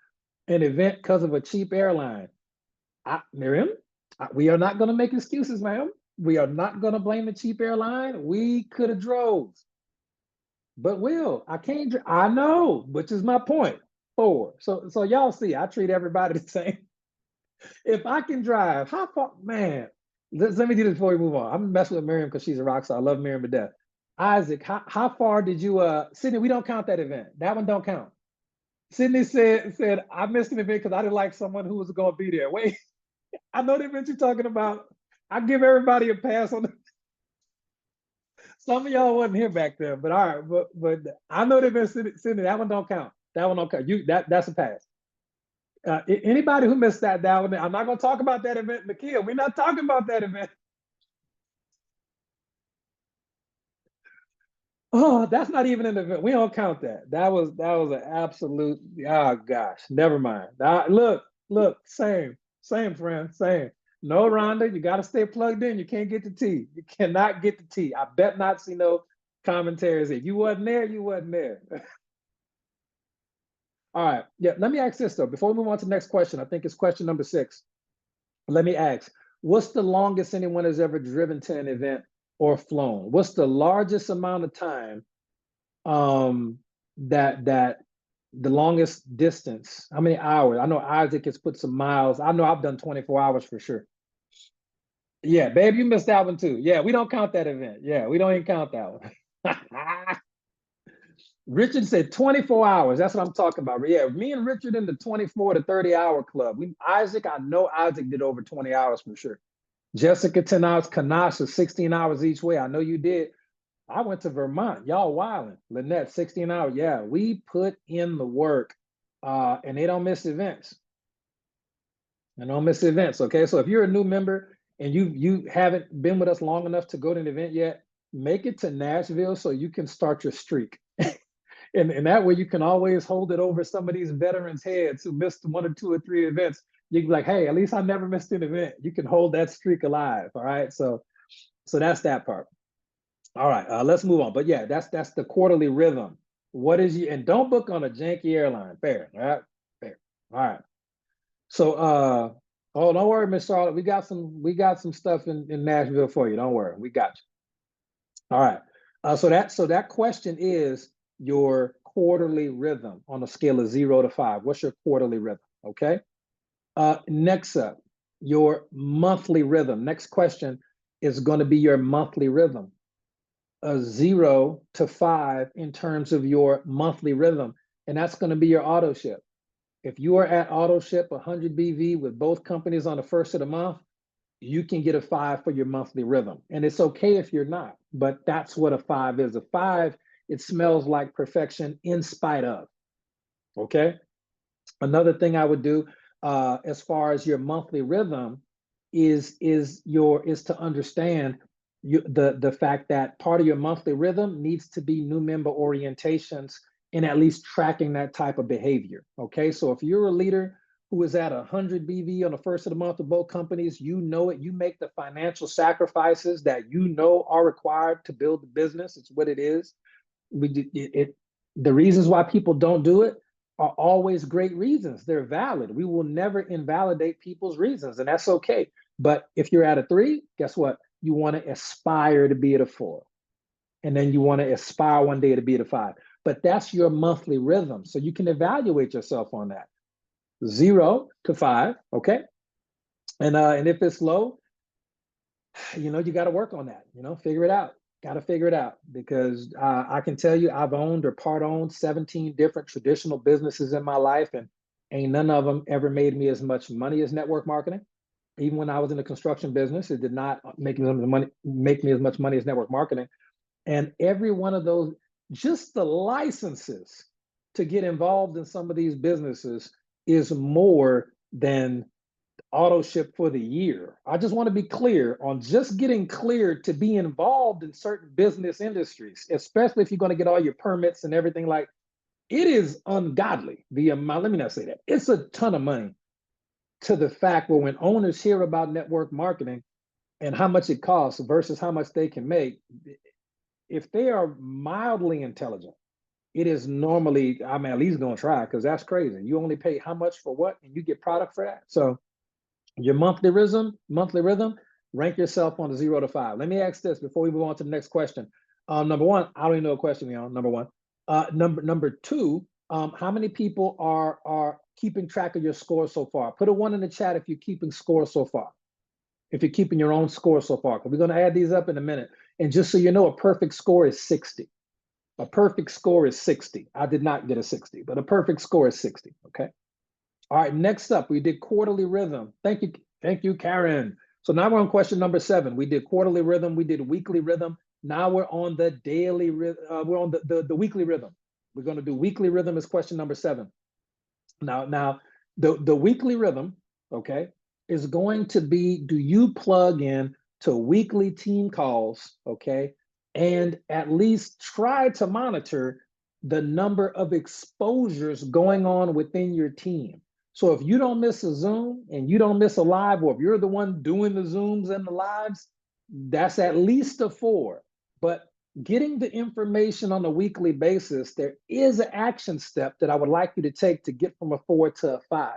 event because of a cheap airline. Miriam, we are not going to make excuses, ma'am. We are not going to blame the cheap airline. We could have drove. But Will, I can't. I know, which is my point. 4. So y'all see, I treat everybody the same. If I can drive, how far, man? Let me do this before we move on. I'm messing with Miriam because she's a rock star. I love Miriam to death. Isaac, how far did you Sydney? We don't count that event. That one don't count. Sydney said I missed an event because I didn't like someone who was going to be there. Wait, I know the event you're talking about. I give everybody a pass on the. Some of y'all wasn't here back then, but all right, but I know they've been Sydney. That one don't count. That one don't count. That's a pass. Anybody who missed that one, I'm not going to talk about that event, Nakia. We're not talking about that event. Oh, that's not even an event. We don't count that. That was an absolute. Oh gosh, never mind. Look, same, friend, same. No, Rhonda, you got to stay plugged in. You can't get the tea. You cannot get the tea. I bet not see no commentaries. If you wasn't there, you wasn't there. All right. Yeah. Let me ask this though. Before we move on to the next question, I think it's question number 6. Let me ask, what's the longest anyone has ever driven to an event or flown? What's the largest amount of time that the longest distance? How many hours? I know Isaac has put some miles. I know I've done 24 hours for sure. Yeah, babe, you missed that one too. Yeah, we don't count that event. Yeah, we don't even count that one. Richard said 24 hours. That's what I'm talking about. Yeah, me and Richard in the 24 to 30 hour club. Isaac, I know Isaac did over 20 hours for sure. Jessica, 10 hours. Kanasha, 16 hours each way. I know you did. I went to Vermont. Y'all wilding. Lynette, 16 hours. Yeah, we put in the work, and they don't miss events. They don't miss events. Okay, so if you're a new member and you haven't been with us long enough to go to an event yet, make it to Nashville so you can start your streak. And that way you can always hold it over some of these veterans' heads who missed 1 or 2 or 3 events. You can be like, hey, at least I never missed an event. You can hold that streak alive. All right. So that's that part. All right, let's move on. But yeah, that's the quarterly rhythm. What is you, and don't book on a janky airline. Fair, all right? Fair. All right. So oh, don't worry, Miss Charlotte. We got some stuff in Nashville for you. Don't worry. We got you. All right. So that question is your quarterly rhythm on a scale of 0 to 5. What's your quarterly rhythm? Okay. Next up, your monthly rhythm. Next question is going to be your monthly rhythm. A 0 to 5 in terms of your monthly rhythm, and that's going to be your auto ship. If you are at auto ship 100 BV with both companies on the first of the month, you can get a 5 for your monthly rhythm. And it's okay if you're not, but that's what a 5 is. A 5, it smells like perfection in spite of. Okay. Another thing I would do as far as your monthly rhythm is to understand the fact that part of your monthly rhythm needs to be new member orientations and at least tracking that type of behavior. Okay, so if you're a leader who is at 100 BV on the first of the month of both companies, you know it. You make the financial sacrifices that you know are required to build the business. It's what it is. The reasons why people don't do it are always great reasons. They're valid. We will never invalidate people's reasons, and that's okay. But if you're at a 3, guess what? You want to aspire to be at a 4. And then you want to aspire one day to be at a 5. But that's your monthly rhythm. So you can evaluate yourself on that. 0 to 5, okay? And if it's low, you got to work on that, figure it out. Got to figure it out because I can tell you I've owned or part owned 17 different traditional businesses in my life, and ain't none of them ever made me as much money as network marketing. Even when I was in the construction business, it did not make me as much money as network marketing. And every one of those, just the licenses to get involved in some of these businesses is more than auto ship for the year. I just want to be clear on just getting cleared to be involved in certain business industries, especially if you're going to get all your permits and everything. Like, it is ungodly. The amount, let me not say that. It's a ton of money to the fact where when owners hear about network marketing and how much it costs versus how much they can make, if they are mildly intelligent, it is normally, I'm at least going to try because that's crazy. You only pay how much for what and you get product for that. So your monthly rhythm, rank yourself on a 0 to 5. Let me ask this before we move on to the next question. Number one, I don't even know a question, Leon. Number one. Number two, how many people are keeping track of your score so far? Put a 1 in the chat if you're keeping score so far. If you're keeping your own score so far, because we're going to add these up in a minute. And just so you know, a perfect score is 60. A perfect score is 60. I did not get a 60, but a perfect score is 60. Okay. All right, next up, we did quarterly rhythm. Thank you, Karen. So now we're on question number 7. We did quarterly rhythm, we did weekly rhythm. Now we're on the daily rhythm. We're on the weekly rhythm. We're going to do weekly rhythm as question number 7. Now the weekly rhythm, okay, is going to be: do you plug in to weekly team calls, okay, and at least try to monitor the number of exposures going on within your team? So if you don't miss a Zoom and you don't miss a live, or if you're the one doing the Zooms and the lives, that's at least a 4. But getting the information on a weekly basis, there is an action step that I would like you to take to get from a 4 to a 5.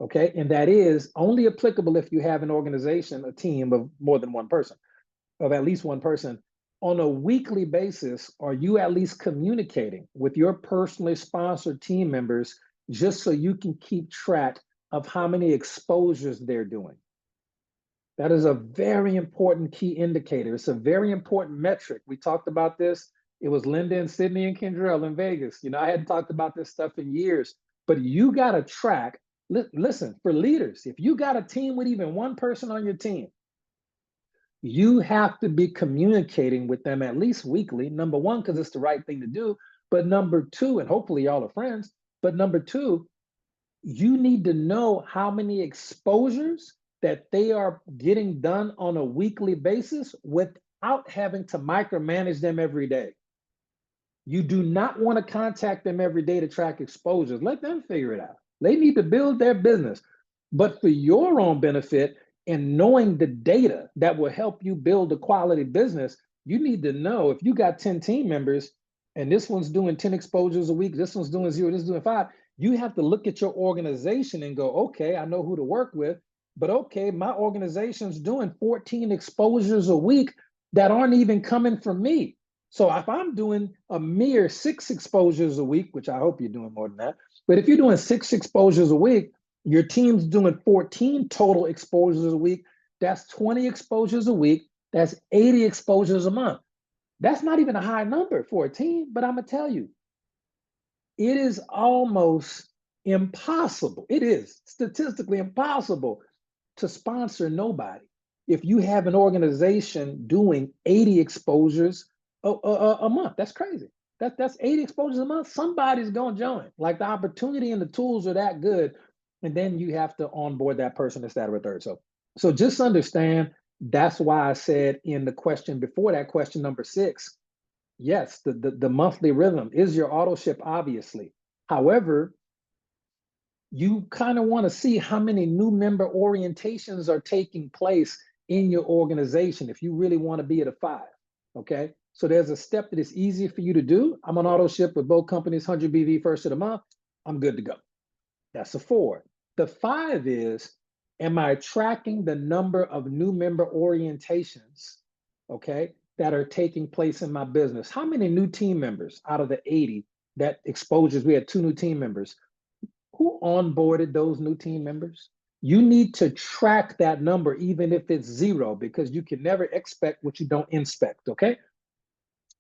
Okay. And that is only applicable if you have an organization, a team of more than one person, of at least one person. On a weekly basis, are you at least communicating with your personally sponsored team members just so you can keep track of how many exposures they're doing? That is a very important key indicator. It's a very important metric. We talked about this. It was Linda and Sydney and Kendrell in Vegas. I hadn't talked about this stuff in years, but you got to track. Listen, for leaders, if you got a team with even one person on your team, you have to be communicating with them at least weekly. Number one, because it's the right thing to do. But number two, and hopefully y'all are friends, but number two, you need to know how many exposures that they are getting done on a weekly basis without having to micromanage them every day. You do not want to contact them every day to track exposures. Let them figure it out. They need to build their business. But for your own benefit and knowing the data that will help you build a quality business, you need to know if you got 10 team members and this one's doing 10 exposures a week, this one's doing 0, this is doing 5, you have to look at your organization and go, okay, I know who to work with, but okay, my organization's doing 14 exposures a week that aren't even coming from me. So if I'm doing a mere 6 exposures a week, which I hope you're doing more than that, but if you're doing 6 exposures a week, your team's doing 14 total exposures a week, that's 20 exposures a week, that's 80 exposures a month. That's not even a high number for a team, but I'm gonna tell you, it is almost impossible. It is statistically impossible to sponsor nobody if you have an organization doing 80 exposures a month. That's crazy. That's 80 exposures a month. Somebody's going to join. Like the opportunity and the tools are that good. And then you have to onboard that person, this, that, or a third. So just understand, that's why I said in the question before that, question number 6, yes, the monthly rhythm is your auto ship, obviously. However, you kind of want to see how many new member orientations are taking place in your organization if you really want to be at a 5. Okay. So there's a step that is easier for you to do. I'm on auto ship with both companies, 100 BV first of the month. I'm good to go. That's a 4. The 5 is, am I tracking the number of new member orientations, okay, that are taking place in my business? How many new team members out of the 80 that exposures? We had 2 new team members. Who onboarded those new team members? You need to track that number, even if it's 0, because you can never expect what you don't inspect, okay?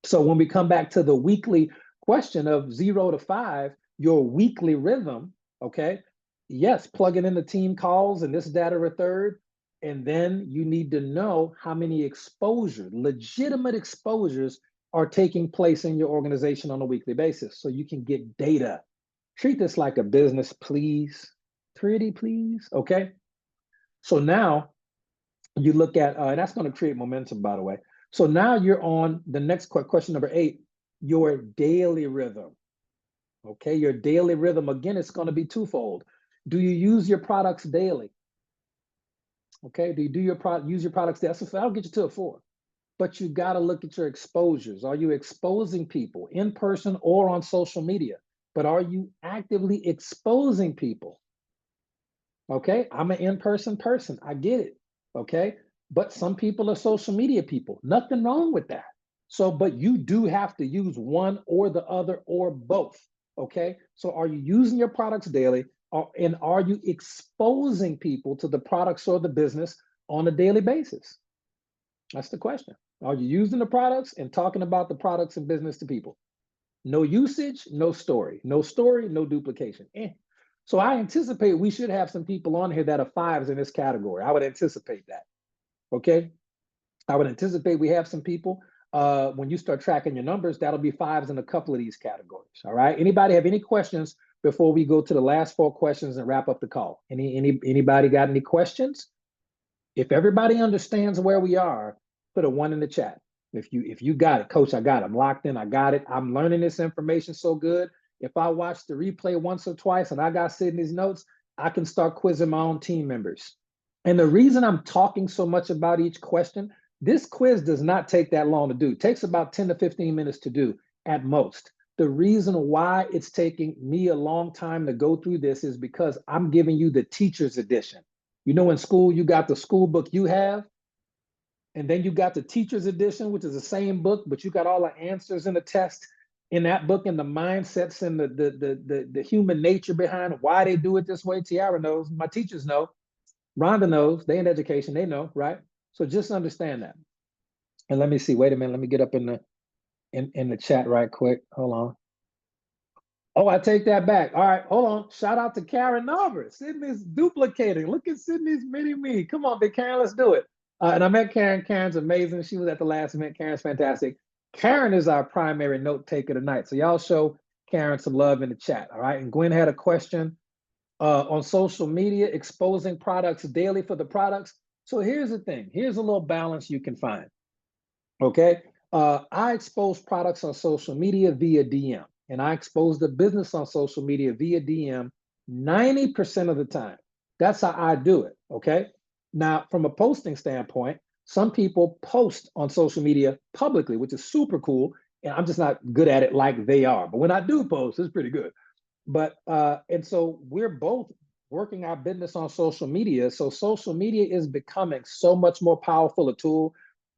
So when we come back to the weekly question of 0 to 5, your weekly rhythm, okay? Yes, plugging in the team calls and this, that, or a third. And then you need to know how many exposures, legitimate exposures, are taking place in your organization on a weekly basis so you can get data. Treat this like a business, please. Pretty please, okay? So now you look at, and that's going to create momentum, by the way. So now you're on the next question, number 8, your daily rhythm. Okay, your daily rhythm, again, it's going to be twofold. Do you use your products daily? Okay, do you use your products daily? I'll get you to a 4. But you got to look at your exposures. Are you exposing people in person or on social media? But are you actively exposing people? Okay, I'm an in-person person. I get it. Okay, but some people are social media people. Nothing wrong with that. So, but you do have to use one or the other or both. Okay, so are you using your products daily? And are you exposing people to the products or the business on a daily basis? That's the question. Are you using the products and talking about the products and business to people? No usage, no story. No story, no duplication. So I anticipate we should have some people on here that are 5s in this category. I would anticipate that. Okay. I would anticipate we have some people, when you start tracking your numbers, that'll be 5s in a couple of these categories. All right. Anybody have any questions before we go to the last 4 questions and wrap up the call? Anybody got any questions? If everybody understands where we are, put a 1 in the chat. If you got it, coach, I got it. I'm locked in. I got it. I'm learning this information so good. If I watch the replay once or twice and I got Sydney's notes, I can start quizzing my own team members. And the reason I'm talking so much about each question, this quiz does not take that long to do. It takes about 10 to 15 minutes to do at most. The reason why it's taking me a long time to go through this is because I'm giving you the teacher's edition. You know, in school, you got the school book you have, and then you got the teacher's edition, which is the same book, but you got all the answers in the test in that book and the mindsets and the human nature behind why they do it this way. Tiara knows, my teachers know, Rhonda knows, they in education, they know, right? So just understand that. And let me see, wait a minute, let me get up in the chat right quick. Hold on. Oh, I take that back. All right, hold on. Shout out to Karen Norbert. Sydney's duplicating. Look at Sydney's mini me. Come on, big Karen, let's do it. And I met Karen. Karen's amazing. She was at the last event. Karen's fantastic. Karen is our primary note taker tonight. So y'all show Karen some love in the chat. All right. And Gwen had a question on social media, exposing products daily for the products. So here's the thing. Here's a little balance you can find. Okay. I expose products on social media via DM, and I expose the business on social media via DM 90% of the time. That's how I do it. Okay. Now, from a posting standpoint, some people post on social media publicly, which is super cool. And I'm just not good at it like they are. But when I do post, it's pretty good. But and so we're both working our business on social media. So social media is becoming so much more powerful a tool.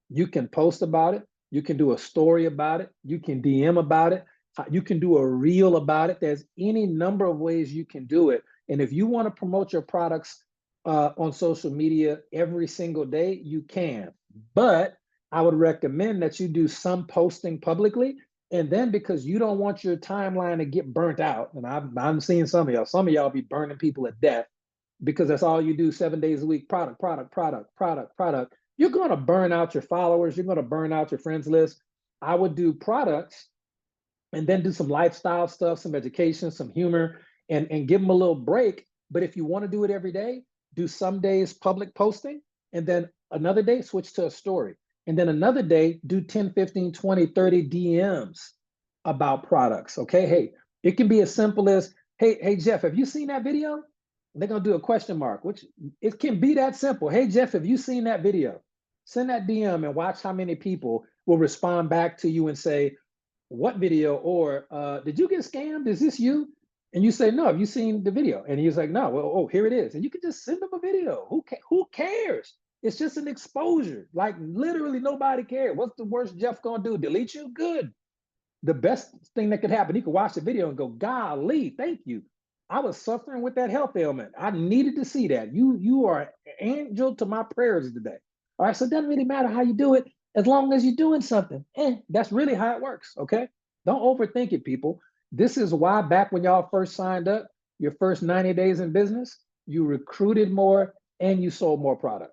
You can post about it. You can do a story about it. You can DM about it. You can do a reel about it. There's any number of ways you can do it. And if you want to promote your products on social media every single day, you can. But I would recommend that you do some posting publicly. And then because you don't want your timeline to get burnt out, and I'm seeing some of y'all be burning people at death because that's all you do 7 days a week, product, product, product, product, product. you're going to burn out your followers. You're going to burn out your friends list. I would do products and then do some lifestyle stuff, some education, some humor, and give them a little break. But if you want to do it every day, do some days public posting, and then another day switch to a story. And then another day, do 10, 15, 20, 30 DMs about products. Okay. Hey, it can be as simple as, hey, Jeff, have you seen that video? They're gonna do a question mark, which it can be that simple. Hey, Jeff, have you seen that video? Send that DM and watch how many people will respond back to you and say, what video? Or did you get scammed? Is this you? And you say, no, have you seen the video? And he's like, no, well, oh, here it is. And you can just send them a video. Who cares? It's just an exposure. Like literally nobody cares. What's the worst Jeff gonna do? Delete you? Good. The best thing that could happen, he could watch the video and go, golly, thank you. I was suffering with that health ailment. I needed to see that. You are an angel to my prayers today. All right, so it doesn't really matter how you do it as long as you're doing something. That's really how it works, okay? Don't overthink it, people. This is why back when y'all first signed up, your first 90 days in business, you recruited more and you sold more product.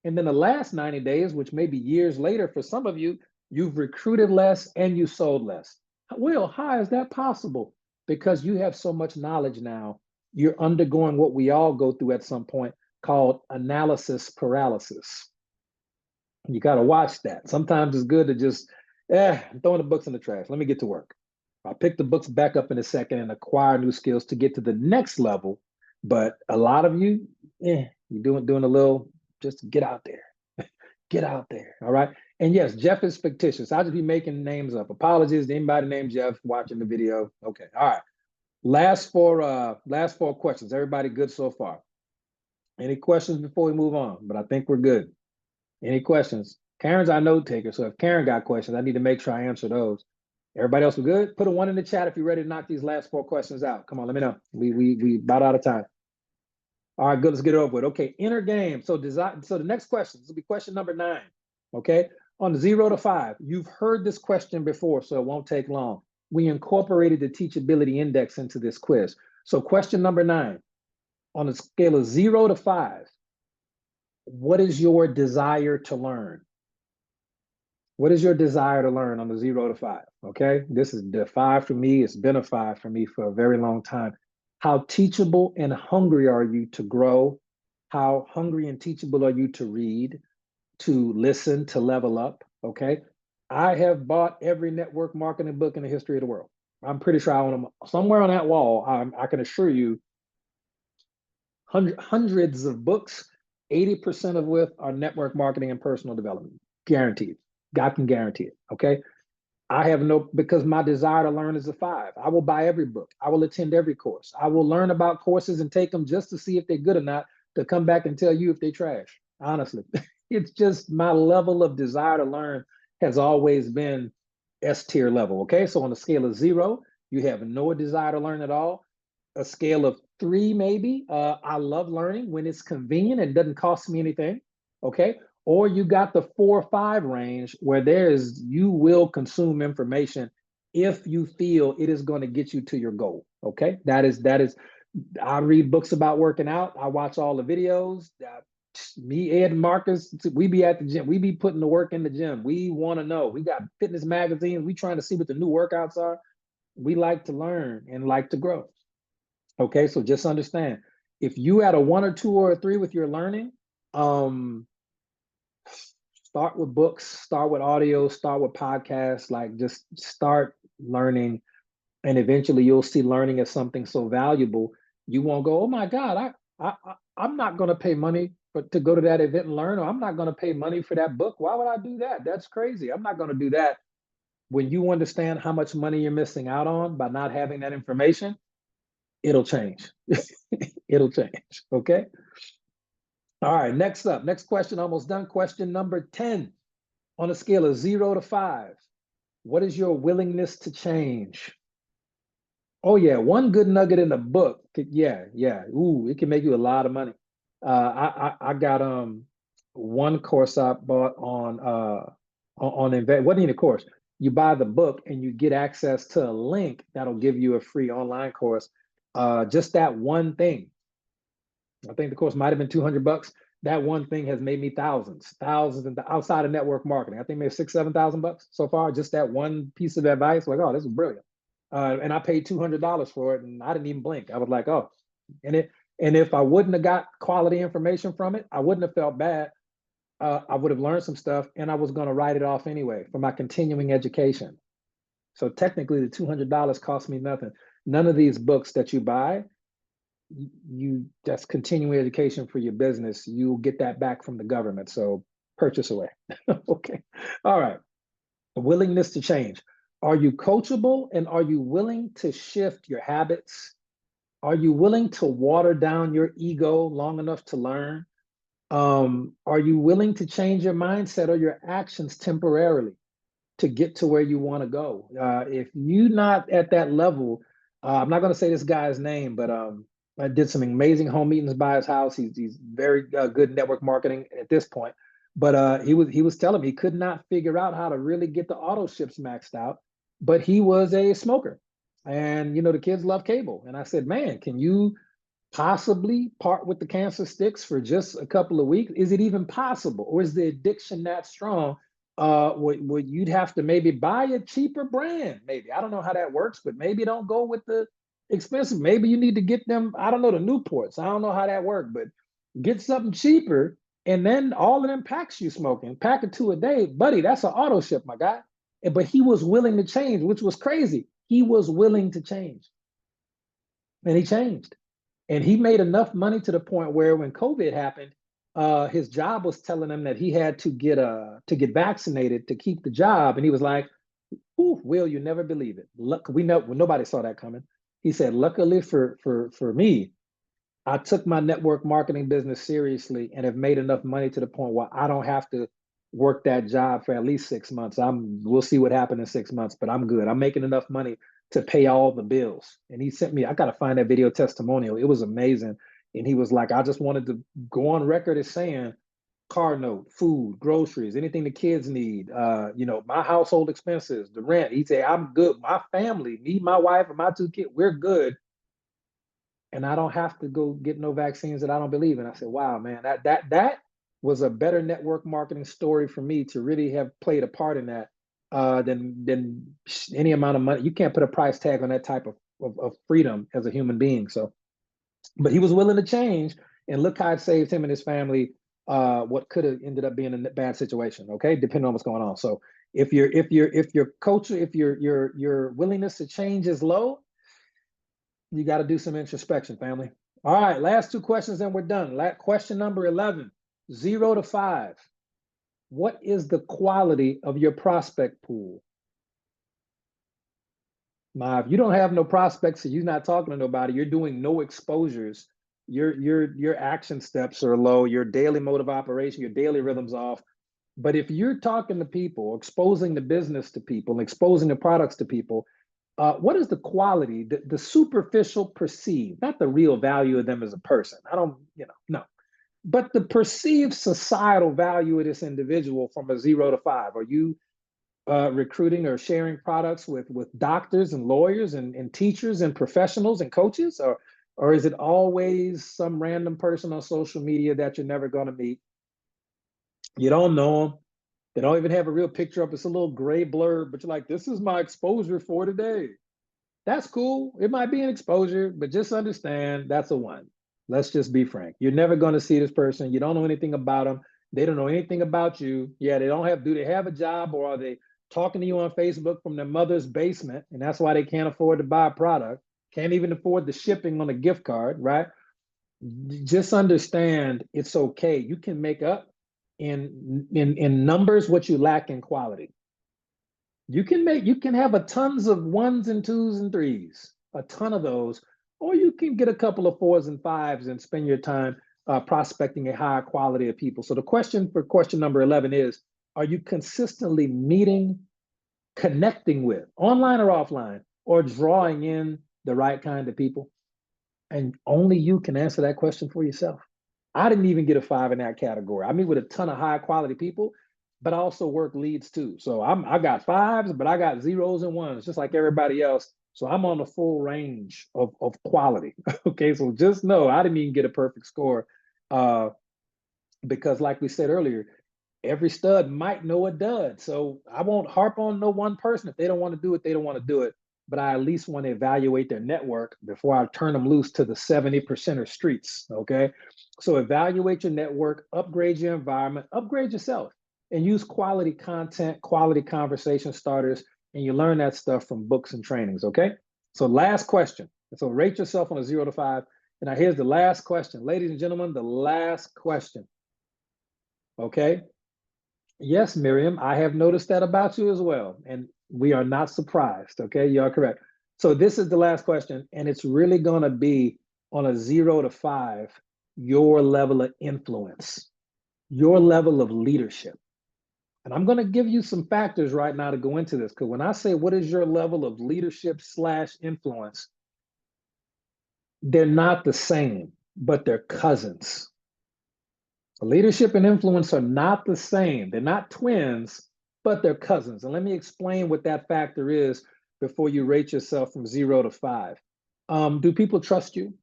And then the last 90 days, which may be years later for some of you, you've recruited less and you sold less. Well, how is that possible? Because you have so much knowledge now. You're undergoing what we all go through at some point called analysis paralysis. You got to watch that. Sometimes it's good to just, I'm throwing the books in the trash. Let me get to work. I'll pick the books back up in a second and acquire new skills to get to the next level. But a lot of you, you're doing a little, just get out there. Get out there. All right. And yes, Jeff is fictitious. I'll just be making names up. Apologies to anybody named Jeff watching the video. Okay. All right. Last four questions. Everybody good so far? Any questions before we move on? But I think we're good. Any questions? Karen's our note taker. So if Karen got questions, I need to make sure I answer those. Everybody else, we good? Put a 1 in the chat if you're ready to knock these last 4 questions out. Come on, let me know. We about out of time. All right, good. Let's get it over with. Okay, inner game. So the next question, this will be question number 9. Okay, on the 0 to 5, you've heard this question before, so it won't take long. We incorporated the teachability index into this quiz. So question number 9, on a scale of 0 to 5, what is your desire to learn? What is your desire to learn on the 0 to 5? Okay, this is the 5 for me. It's been a 5 for me for a very long time. How teachable and hungry are you to grow? How hungry and teachable are you to read, to listen, to level up? Okay, I have bought every network marketing book in the history of the world. I'm pretty sure I own them somewhere on that wall. I can assure you, hundreds of books, 80% of which are network marketing and personal development, guaranteed. God can guarantee it. Okay. I have because my desire to learn is a 5. I will buy every book. I will attend every course. I will learn about courses and take them just to see if they're good or not, to come back and tell you if they trash. Honestly, it's just my level of desire to learn has always been S tier level. Okay. So on a scale of 0, you have no desire to learn at all. A scale of 3, maybe. I love learning when it's convenient and doesn't cost me anything. Okay. Or you got the 4 or 5 range where you will consume information if you feel it is going to get you to your goal. Okay. That is, I read books about working out. I watch all the videos. Me, Ed, and Marcus, we be at the gym. We be putting the work in the gym. We want to know. We got fitness magazines. We trying to see what the new workouts are. We like to learn and like to grow. Okay. So just understand, if you at a 1 or 2 or a 3 with your learning, start with books, start with audio, start with podcasts, like just start learning. And eventually you'll see learning as something so valuable, you won't go, oh my God, I'm not going to pay money to go to that event and learn, or I'm not going to pay money for that book. Why would I do that? That's crazy. I'm not going to do that. When you understand how much money you're missing out on by not having that information, it'll change. It'll change. Okay. All right, next question, almost done. Question number 10, on a scale of 0 to 5, what is your willingness to change? Oh yeah, one good nugget in the book, yeah. Ooh, it can make you a lot of money. I got one course I bought on invest. Wasn't even a course. You buy the book and you get access to a link that'll give you a free online course. Just that one thing. I think the course might have been $200. that one thing has made me thousands, and outside of network marketing. I think maybe 6, 7 thousand bucks so far. Just that one piece of advice. Like, oh, this is brilliant. And I paid $200 for it, and I didn't even blink. I was like, oh, and if I wouldn't have got quality information from it, I wouldn't have felt bad. I would have learned some stuff, and I was going to write it off anyway for my continuing education. So technically, the $200 cost me nothing. None of these books that you buy, that's continuing education for your business. You'll get that back from the government. So purchase away. Okay. All right. Willingness to change. Are you coachable, and are you willing to shift your habits? Are you willing to water down your ego long enough to learn? Are you willing to change your mindset or your actions temporarily to get to where you want to go? If you're not at that level, I'm not going to say this guy's name, but I did some amazing home meetings by his house. He's very good network marketing at this point. But he was telling me he could not figure out how to really get the auto ships maxed out. But he was a smoker, and the kids love cable. And I said, man, can you possibly part with the cancer sticks for just a couple of weeks? Is it even possible, or is the addiction that strong? Would you'd have to maybe buy a cheaper brand? Maybe, I don't know how that works, but maybe don't go with the expensive. Maybe you need to get them. I don't know, the Newports. I don't know how that works, but get something cheaper, and then all of them packs you smoking, pack of 2 a day, buddy. That's an auto ship, my guy. But he was willing to change, which was crazy. He was willing to change, and he changed. And he made enough money to the point where when COVID happened, his job was telling him that he had to get vaccinated to keep the job. And he was like, "Ooh, Will, you never believe it. Look, we know nobody saw that coming." He said, "Luckily for me, I took my network marketing business seriously and have made enough money to the point where I don't have to work that job for at least 6 months. We'll see what happens in 6 months, but I'm good. I'm making enough money to pay all the bills." And he sent me, I got to find that video testimonial. It was amazing. And he was like, "I just wanted to go on record as saying car note, food, groceries, anything the kids need, my household expenses, the rent." He said, "I'm good. My family, me, my wife, and my 2 kids, we're good. And I don't have to go get no vaccines that I don't believe in." I said, "Wow, man, that was a better network marketing story for me to really have played a part in that than any amount of money. You can't put a price tag on that type of freedom as a human being." So, but he was willing to change, and look how it saved him and his family what could have ended up being a bad situation. Okay, depending on what's going on. So if your culture, if your willingness to change is low, you got to do some introspection, family. All right, last 2 questions and we're done. Question number 11, 0 to 5. What is the quality of your prospect pool? Now, if you don't have no prospects, so you're not talking to nobody, you're doing no exposures, your action steps are low, your daily mode of operation, your daily rhythm's off. But if you're talking to people, exposing the business to people, exposing the products to people, what is the quality, the superficial perceived, not the real value of them as a person? I don't, no, but the perceived societal value of this individual from a 0 to 5. Are you recruiting or sharing products with doctors and lawyers and teachers and professionals and coaches, or is it always some random person on social media that you're never going to meet? You don't know them. They don't even have a real picture up. It's a little gray blurb, but you're like, "This is my exposure for today." That's cool. It might be an exposure, but just understand that's a 1. Let's just be frank. You're never going to see this person. You don't know anything about them. They don't know anything about you. Yeah, do they have a job, or are they talking to you on Facebook from their mother's basement? And that's why they can't afford to buy a product, can't even afford the shipping on a gift card, right? Just understand it's okay. You can make up in numbers what you lack in quality. You can have a tons of 1s and 2s and 3s, a ton of those, or you can get a couple of 4s and 5s and spend your time prospecting a higher quality of people. So the question for question number 11 is, are you consistently meeting, connecting with, online or offline, or drawing in the right kind of people? And only you can answer that question for yourself. I didn't even get a 5 in that category. I meet with a ton of high quality people, but I also work leads too. So I got 5s, but I got 0s and 1s, just like everybody else. So I'm on the full range of quality. Okay, so just know I didn't even get a perfect score. because like we said earlier, every stud might know a dud. So I won't harp on no one person. If they don't want to do it, they don't want to do it. But I at least want to evaluate their network before I turn them loose to the 70% of streets. Okay. So evaluate your network, upgrade your environment, upgrade yourself, and use quality content, quality conversation starters. And you learn that stuff from books and trainings. Okay. So last question. So rate yourself on a 0 to 5. And now here's the last question. Ladies and gentlemen, the last question. Okay. Yes, Miriam, I have noticed that about you as well. And we are not surprised. Okay, you are correct. So this is the last question, and it's really going to be on a 0 to 5, your level of influence, your level of leadership. And I'm going to give you some factors right now to go into this, because when I say what is your level of leadership / influence, they're not the same, but they're cousins. Leadership and influence are not the same. They're not twins, but they're cousins. And let me explain what that factor is before you rate yourself from 0 to 5. Do people trust you?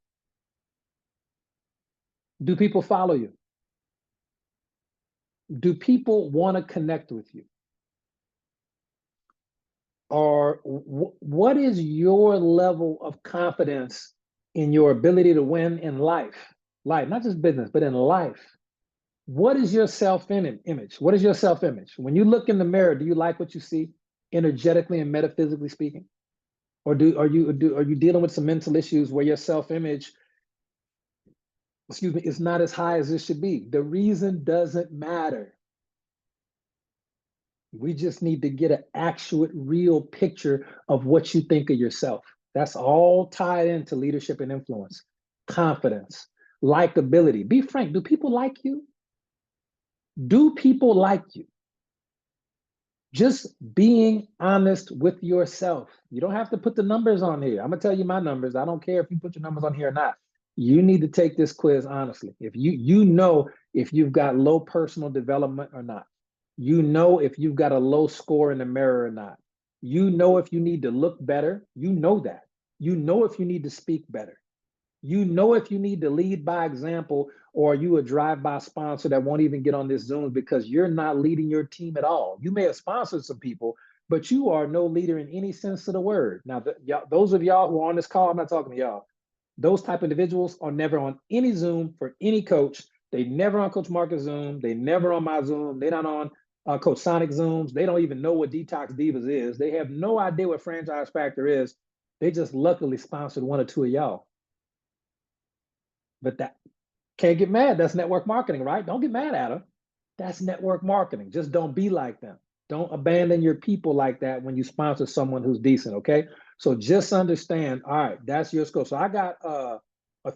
Do people follow you? Do people want to connect with you? Or what is your level of confidence in your ability to win in life? Life, not just business, but in life. What is your self-image? What is your self-image? When you look in the mirror, do you like what you see, energetically and metaphysically speaking? Or are you dealing with some mental issues where your self-image, excuse me, is not as high as it should be? The reason doesn't matter. We just need to get an actual, real picture of what you think of yourself. That's all tied into leadership and influence. Confidence, likability. Be frank. Do people like you? Do people like you? Just being honest with yourself. You don't have to put the numbers on here. I'm gonna tell you my numbers. I don't care if you put your numbers on here or not. You need to take this quiz honestly. If you know if you've got low personal development or not. You know if you've got a low score in the mirror or not. You know if you need to look better. You know that. You know if you need to speak better. You know if you need to lead by example, or are you a drive-by sponsor that won't even get on this Zoom because you're not leading your team at all. You may have sponsored some people, but you are no leader in any sense of the word. Now, those of y'all who are on this call, I'm not talking to y'all. Those type of individuals are never on any Zoom for any coach. They never on Coach Marcus Zoom. They never on my Zoom. They're not on Coach Sonic Zooms. They don't even know what Detox Divas is. They have no idea what Franchise Factor is. They just luckily sponsored one or two of y'all. But that can't get mad. That's network marketing, right? Don't get mad at them. That's network marketing. Just don't be like them. Don't abandon your people like that when you sponsor someone who's decent, okay? So just understand, all right, that's your score. So I got a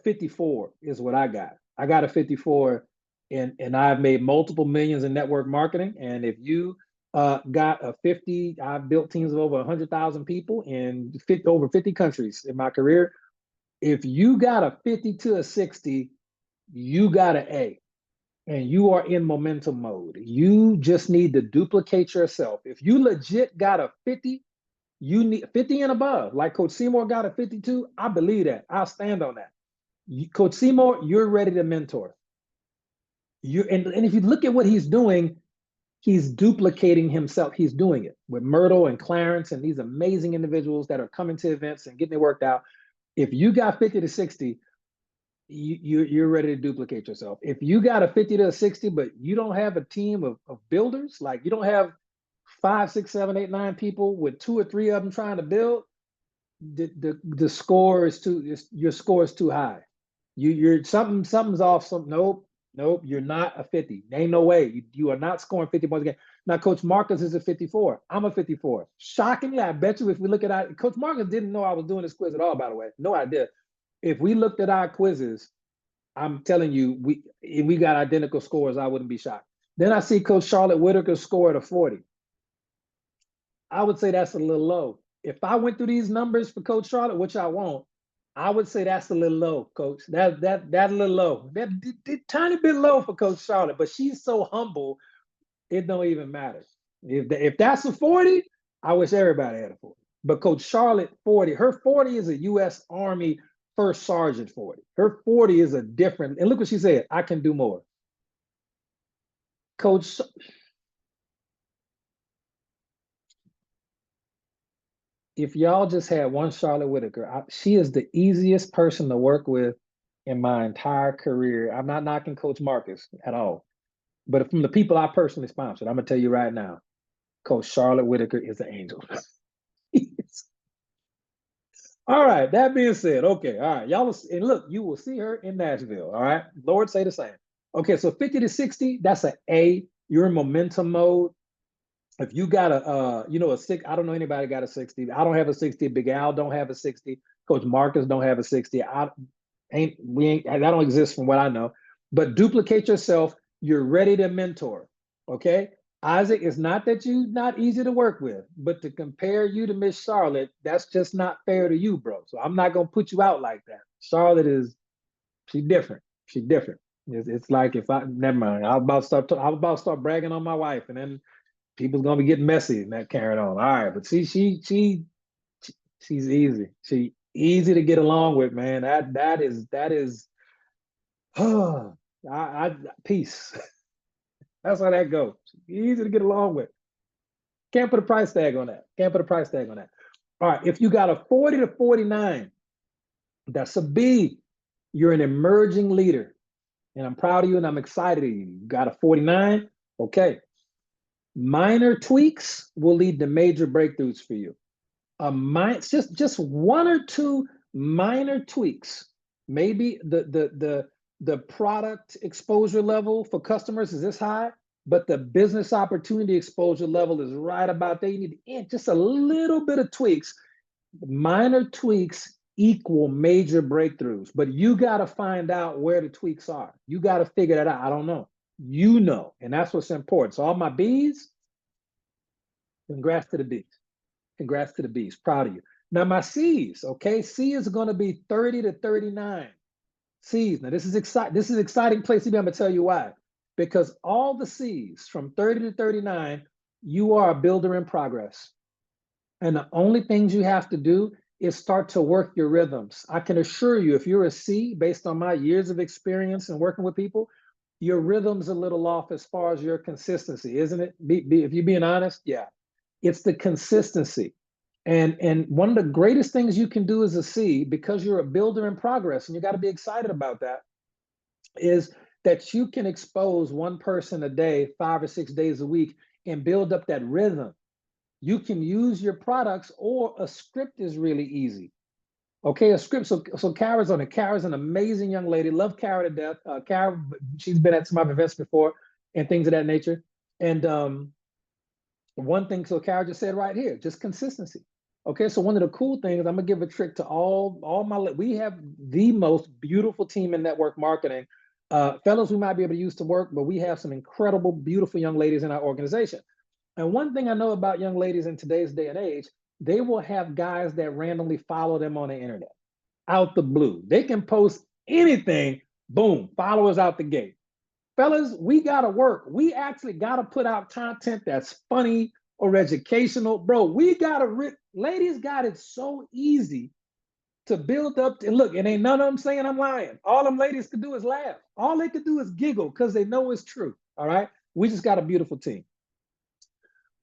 54 is what I got. I got a 54 and I've made multiple millions in network marketing. And if you got a 50, I've built teams of over 100,000 people in over 50 countries in my career. If you got a 50 to a 60, you got an A and you are in momentum mode. You just need to duplicate yourself. If you legit got a 50, you need 50 and above. Like Coach Seymour got a 52, I believe that. I'll stand on that. Coach Seymour, you're ready to mentor. And if you look at what he's doing, he's duplicating himself. He's doing it with Myrtle and Clarence and these amazing individuals that are coming to events and getting it worked out. If you got 50 to 60, you're ready to duplicate yourself. If you got a 50 to a 60, but you don't have a team of builders, like you don't have 5, 6, 7, 8, 9 people with 2 or 3 of them trying to build, the score is your score is too high. You're something's off. Nope, you're not a 50. Ain't no way. You are not scoring 50 points a game. Now, Coach Marcus is a 54. I'm a 54. Shockingly, I bet you if we look at our Coach Marcus didn't know I was doing this quiz at all, by the way. No idea. If we looked at our quizzes, I'm telling you, we got identical scores. I wouldn't be shocked. Then I see Coach Charlotte Whitaker score at a 40. I would say that's a little low. If I went through these numbers for Coach Charlotte, which I won't, I would say that's a little low, Coach. That a little low. That tiny bit low for Coach Charlotte, but she's so humble, it don't even matter. If that's a 40, I wish everybody had a 40. But Coach Charlotte 40, her 40 is a U.S. Army First Sergeant 40. Her 40 is a different, and look what she said, I can do more. Coach, if y'all just had one Charlotte Whitaker, she is the easiest person to work with in my entire career. I'm not knocking Coach Marcus at all. But from the people I personally sponsored, I'm going to tell you right now, Coach Charlotte Whitaker is an angel. All right. That being said, okay. All right. Y'all will, and look, you will see her in Nashville. All right. Lord say the same. Okay. So 50 to 60, that's an A. You're in momentum mode. If you got a 6, I don't know anybody got a 60. I don't have a 60. Big Al don't have a 60. Coach Marcus don't have a 60. That don't exist from what I know. But duplicate yourself. You're ready to mentor. Okay. Isaac, it's not that you not easy to work with, but to compare you to Miss Charlotte, that's just not fair to you, bro. So I'm not gonna put you out like that. Charlotte she's different. She's different. It's like if I never mind. I was about to start bragging on my wife, and then people's gonna be getting messy and that carrying on. All right, but see, she's easy. She easy to get along with, man. That is I peace. That's how that goes. Easy to get along with. Can't put a price tag on that. Can't put a price tag on that. All right, if you got a 40 to 49, that's a B. You're an emerging leader. And I'm proud of you and I'm excited of you. You got a 49. Okay. Minor tweaks will lead to major breakthroughs for you. Just one or two minor tweaks. Maybe the product exposure level for customers is this high, but the business opportunity exposure level is right about there. You need to add just a little bit of tweaks. Minor tweaks equal major breakthroughs, but you got to find out where the tweaks are. You got to figure that out. I don't know. You know, and that's what's important. So all my B's, congrats to the B's. Congrats to the B's. Proud of you. Now my C's, okay? C is going to be 30 to 39. C's. Now this is exciting. This is an exciting place to be. I'm going to tell you why. Because all the C's from 30 to 39, you are a builder in progress. And the only things you have to do is start to work your rhythms. I can assure you, if you're a C, based on my years of experience and working with people, your rhythm's a little off as far as your consistency, isn't it? If you're being honest, yeah. It's the consistency. And one of the greatest things you can do as a C, because you're a builder in progress, and you got to be excited about that, is that you can expose one person a day, 5 or 6 days a week, and build up that rhythm. You can use your products, or a script is really easy. Okay, a script. So Kara's on it. Kara's an amazing young lady. Love Kara to death. Kara, she's been at some of my events before and things of that nature. And one thing, so Kara just said right here, just consistency. Okay, so one of the cool things, I'm gonna give a trick to all my, we have the most beautiful team in network marketing. Fellows we might be able to use to work, but we have some incredible, beautiful young ladies in our organization. And one thing I know about young ladies in today's day and age, they will have guys that randomly follow them on the internet, out the blue. They can post anything, boom, followers out the gate. Fellas, we gotta work. We actually gotta put out content that's funny or educational. Bro, ladies got it so easy to build up. And look, and ain't none of them saying I'm lying. All them ladies could do is laugh. All they could do is giggle because they know it's true. All right. We just got a beautiful team.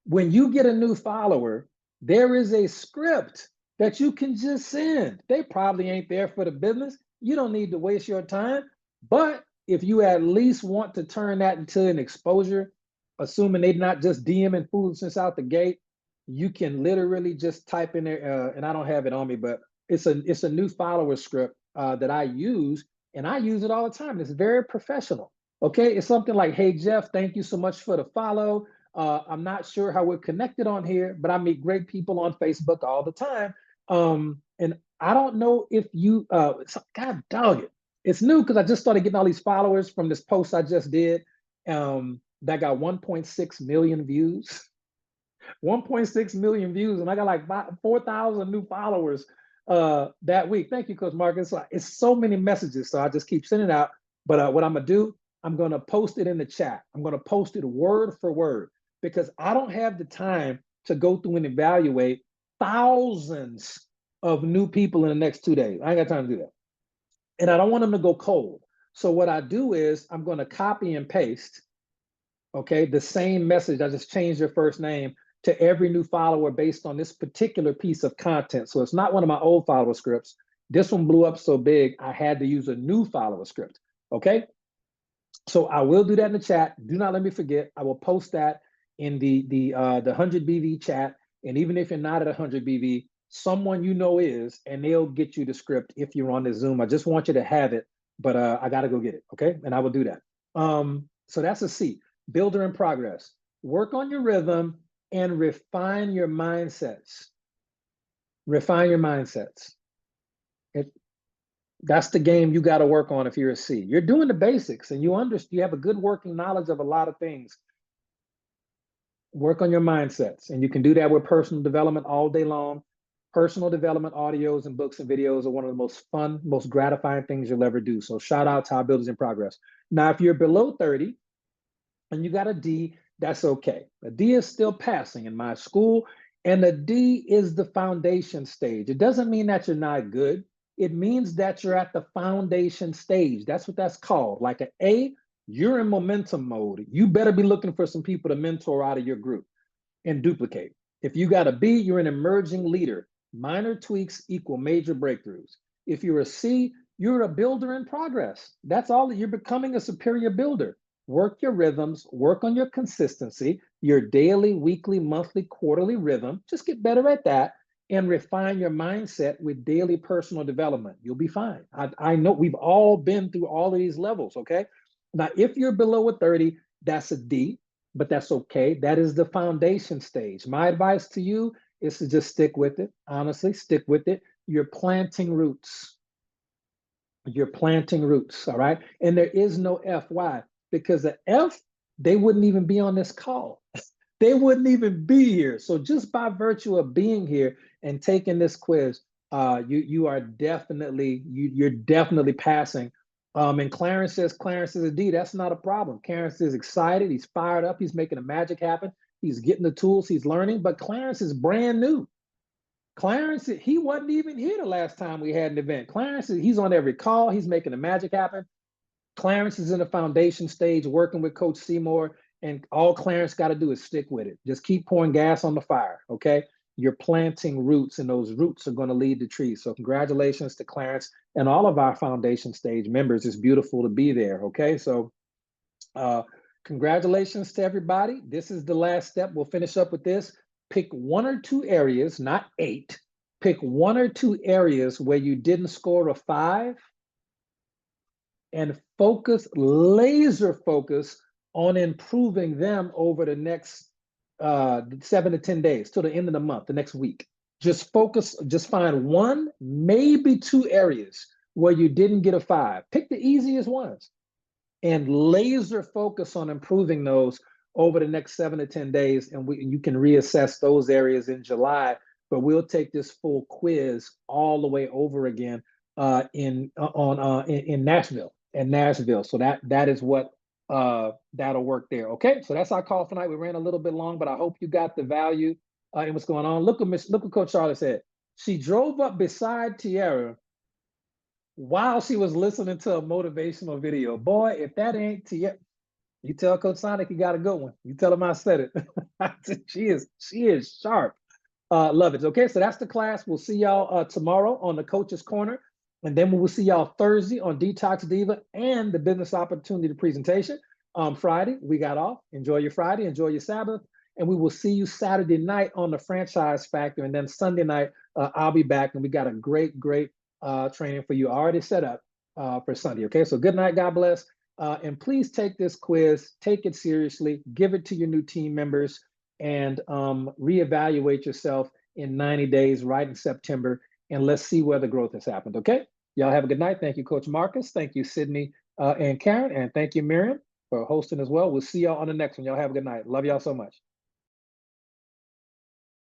When you get a new follower, there is a script that you can just send. They probably ain't there for the business. You don't need to waste your time. But if you at least want to turn that into an exposure, assuming they're not just DMing foolishness out the gate, you can literally just type in there, and I don't have it on me, but it's a new follower script that I use, and I use it all the time. It's very professional. Okay, it's something like, "Hey Jeff, thank you so much for the follow. I'm not sure how we're connected on here, but I meet great people on Facebook all the time. And I don't know if you, God dog it. It's new because I just started getting all these followers from this post I just did that got 1.6 million views. 1.6 million views, and I got like 4,000 new followers that week. Thank you, Coach Marcus. It's so many messages, so I just keep sending it out. But what I'm gonna do, I'm gonna post it in the chat. I'm gonna post it word for word because I don't have the time to go through and evaluate thousands of new people in the next 2 days. I ain't got time to do that. And I don't want them to go cold. So what I do is I'm gonna copy and paste. Okay, the same message. I just changed your first name to every new follower based on this particular piece of content. So it's not one of my old follower scripts. This one blew up so big, I had to use a new follower script. Okay, so I will do that in the chat. Do not let me forget. I will post that in the 100 BV chat. And even if you're not at 100 BV, someone you know is, and they'll get you the script if you're on the Zoom. I just want you to have it, but I got to go get it. Okay, and I will do that. So that's a C. Builder in progress. Work on your rhythm and refine your mindsets. Refine your mindsets. That's the game you got to work on if you're a C. You're doing the basics and you have a good working knowledge of a lot of things. Work on your mindsets, and you can do that with personal development all day long. Personal development audios and books and videos are one of the most fun, most gratifying things you'll ever do. So shout out to our Builders in Progress. Now, if you're below 30 and you got a D, that's okay. A D is still passing in my school, and a D is the foundation stage. It doesn't mean that you're not good. It means that you're at the foundation stage. That's what that's called. Like an A, you're in momentum mode. You better be looking for some people to mentor out of your group and duplicate. If you got a B, you're an emerging leader. Minor tweaks equal major breakthroughs. If you're a C, you're a builder in progress. That's all. You're becoming a superior builder. Work your rhythms, work on your consistency, your daily, weekly, monthly, quarterly rhythm. Just get better at that and refine your mindset with daily personal development. You'll be fine. I know we've all been through all of these levels, okay? Now, if you're below a 30, that's a D, but that's okay. That is the foundation stage. My advice to you is to just stick with it. Honestly, stick with it. You're planting roots. You're planting roots, all right? And there is no F. Why? Because the F, they wouldn't even be on this call. They wouldn't even be here. So just by virtue of being here and taking this quiz, you're definitely passing. And Clarence is a D. That's not a problem. Clarence is excited. He's fired up. He's making the magic happen. He's getting the tools. He's learning. But Clarence is brand new. Clarence, he wasn't even here the last time we had an event. Clarence, he's on every call. He's making the magic happen. Clarence is in the foundation stage working with Coach Seymour, and all Clarence got to do is stick with it. Just keep pouring gas on the fire, okay? You're planting roots, and those roots are going to lead to trees. So congratulations to Clarence and all of our foundation stage members. It's beautiful to be there, okay? So congratulations to everybody. This is the last step. We'll finish up with this. Pick 1 or 2 areas, not 8. Pick 1 or 2 areas where you didn't score a 5 and laser focus on improving them over the next 7 to 10 days till the end of the month, the next week. Just find 1, maybe 2 areas where you didn't get a 5. Pick the easiest ones and laser focus on improving those over the next 7 to 10 days. And you can reassess those areas in July, but we'll take this full quiz all the way over again in Nashville. So that is what that'll work there. Okay, so that's our call for tonight. We ran a little bit long, but I hope you got the value in what's going on. Look what Coach Charlotte said. She drove up beside Tiara while she was listening to a motivational video. Boy, if that ain't Tiara, you tell Coach Sonic you got a good one. You tell him I said it. She is sharp. Love it. Okay, so that's the class. We'll see y'all tomorrow on the Coach's Corner. And then we will see y'all Thursday on Detox Diva and the Business Opportunity Presentation. Friday, we got off. Enjoy your Friday. Enjoy your Sabbath. And we will see you Saturday night on the Franchise Factor. And then Sunday night, I'll be back. And we got a great training for you already set up for Sunday. Okay, so good night. God bless. And please take this quiz. Take it seriously. Give it to your new team members. And reevaluate yourself in 90 days, right in September. And let's see where the growth has happened. Okay. Y'all have a good night. Thank you, Coach Marcus. Thank you, Sydney and Karen. And thank you, Miriam, for hosting as well. We'll see y'all on the next one. Y'all have a good night. Love y'all so much.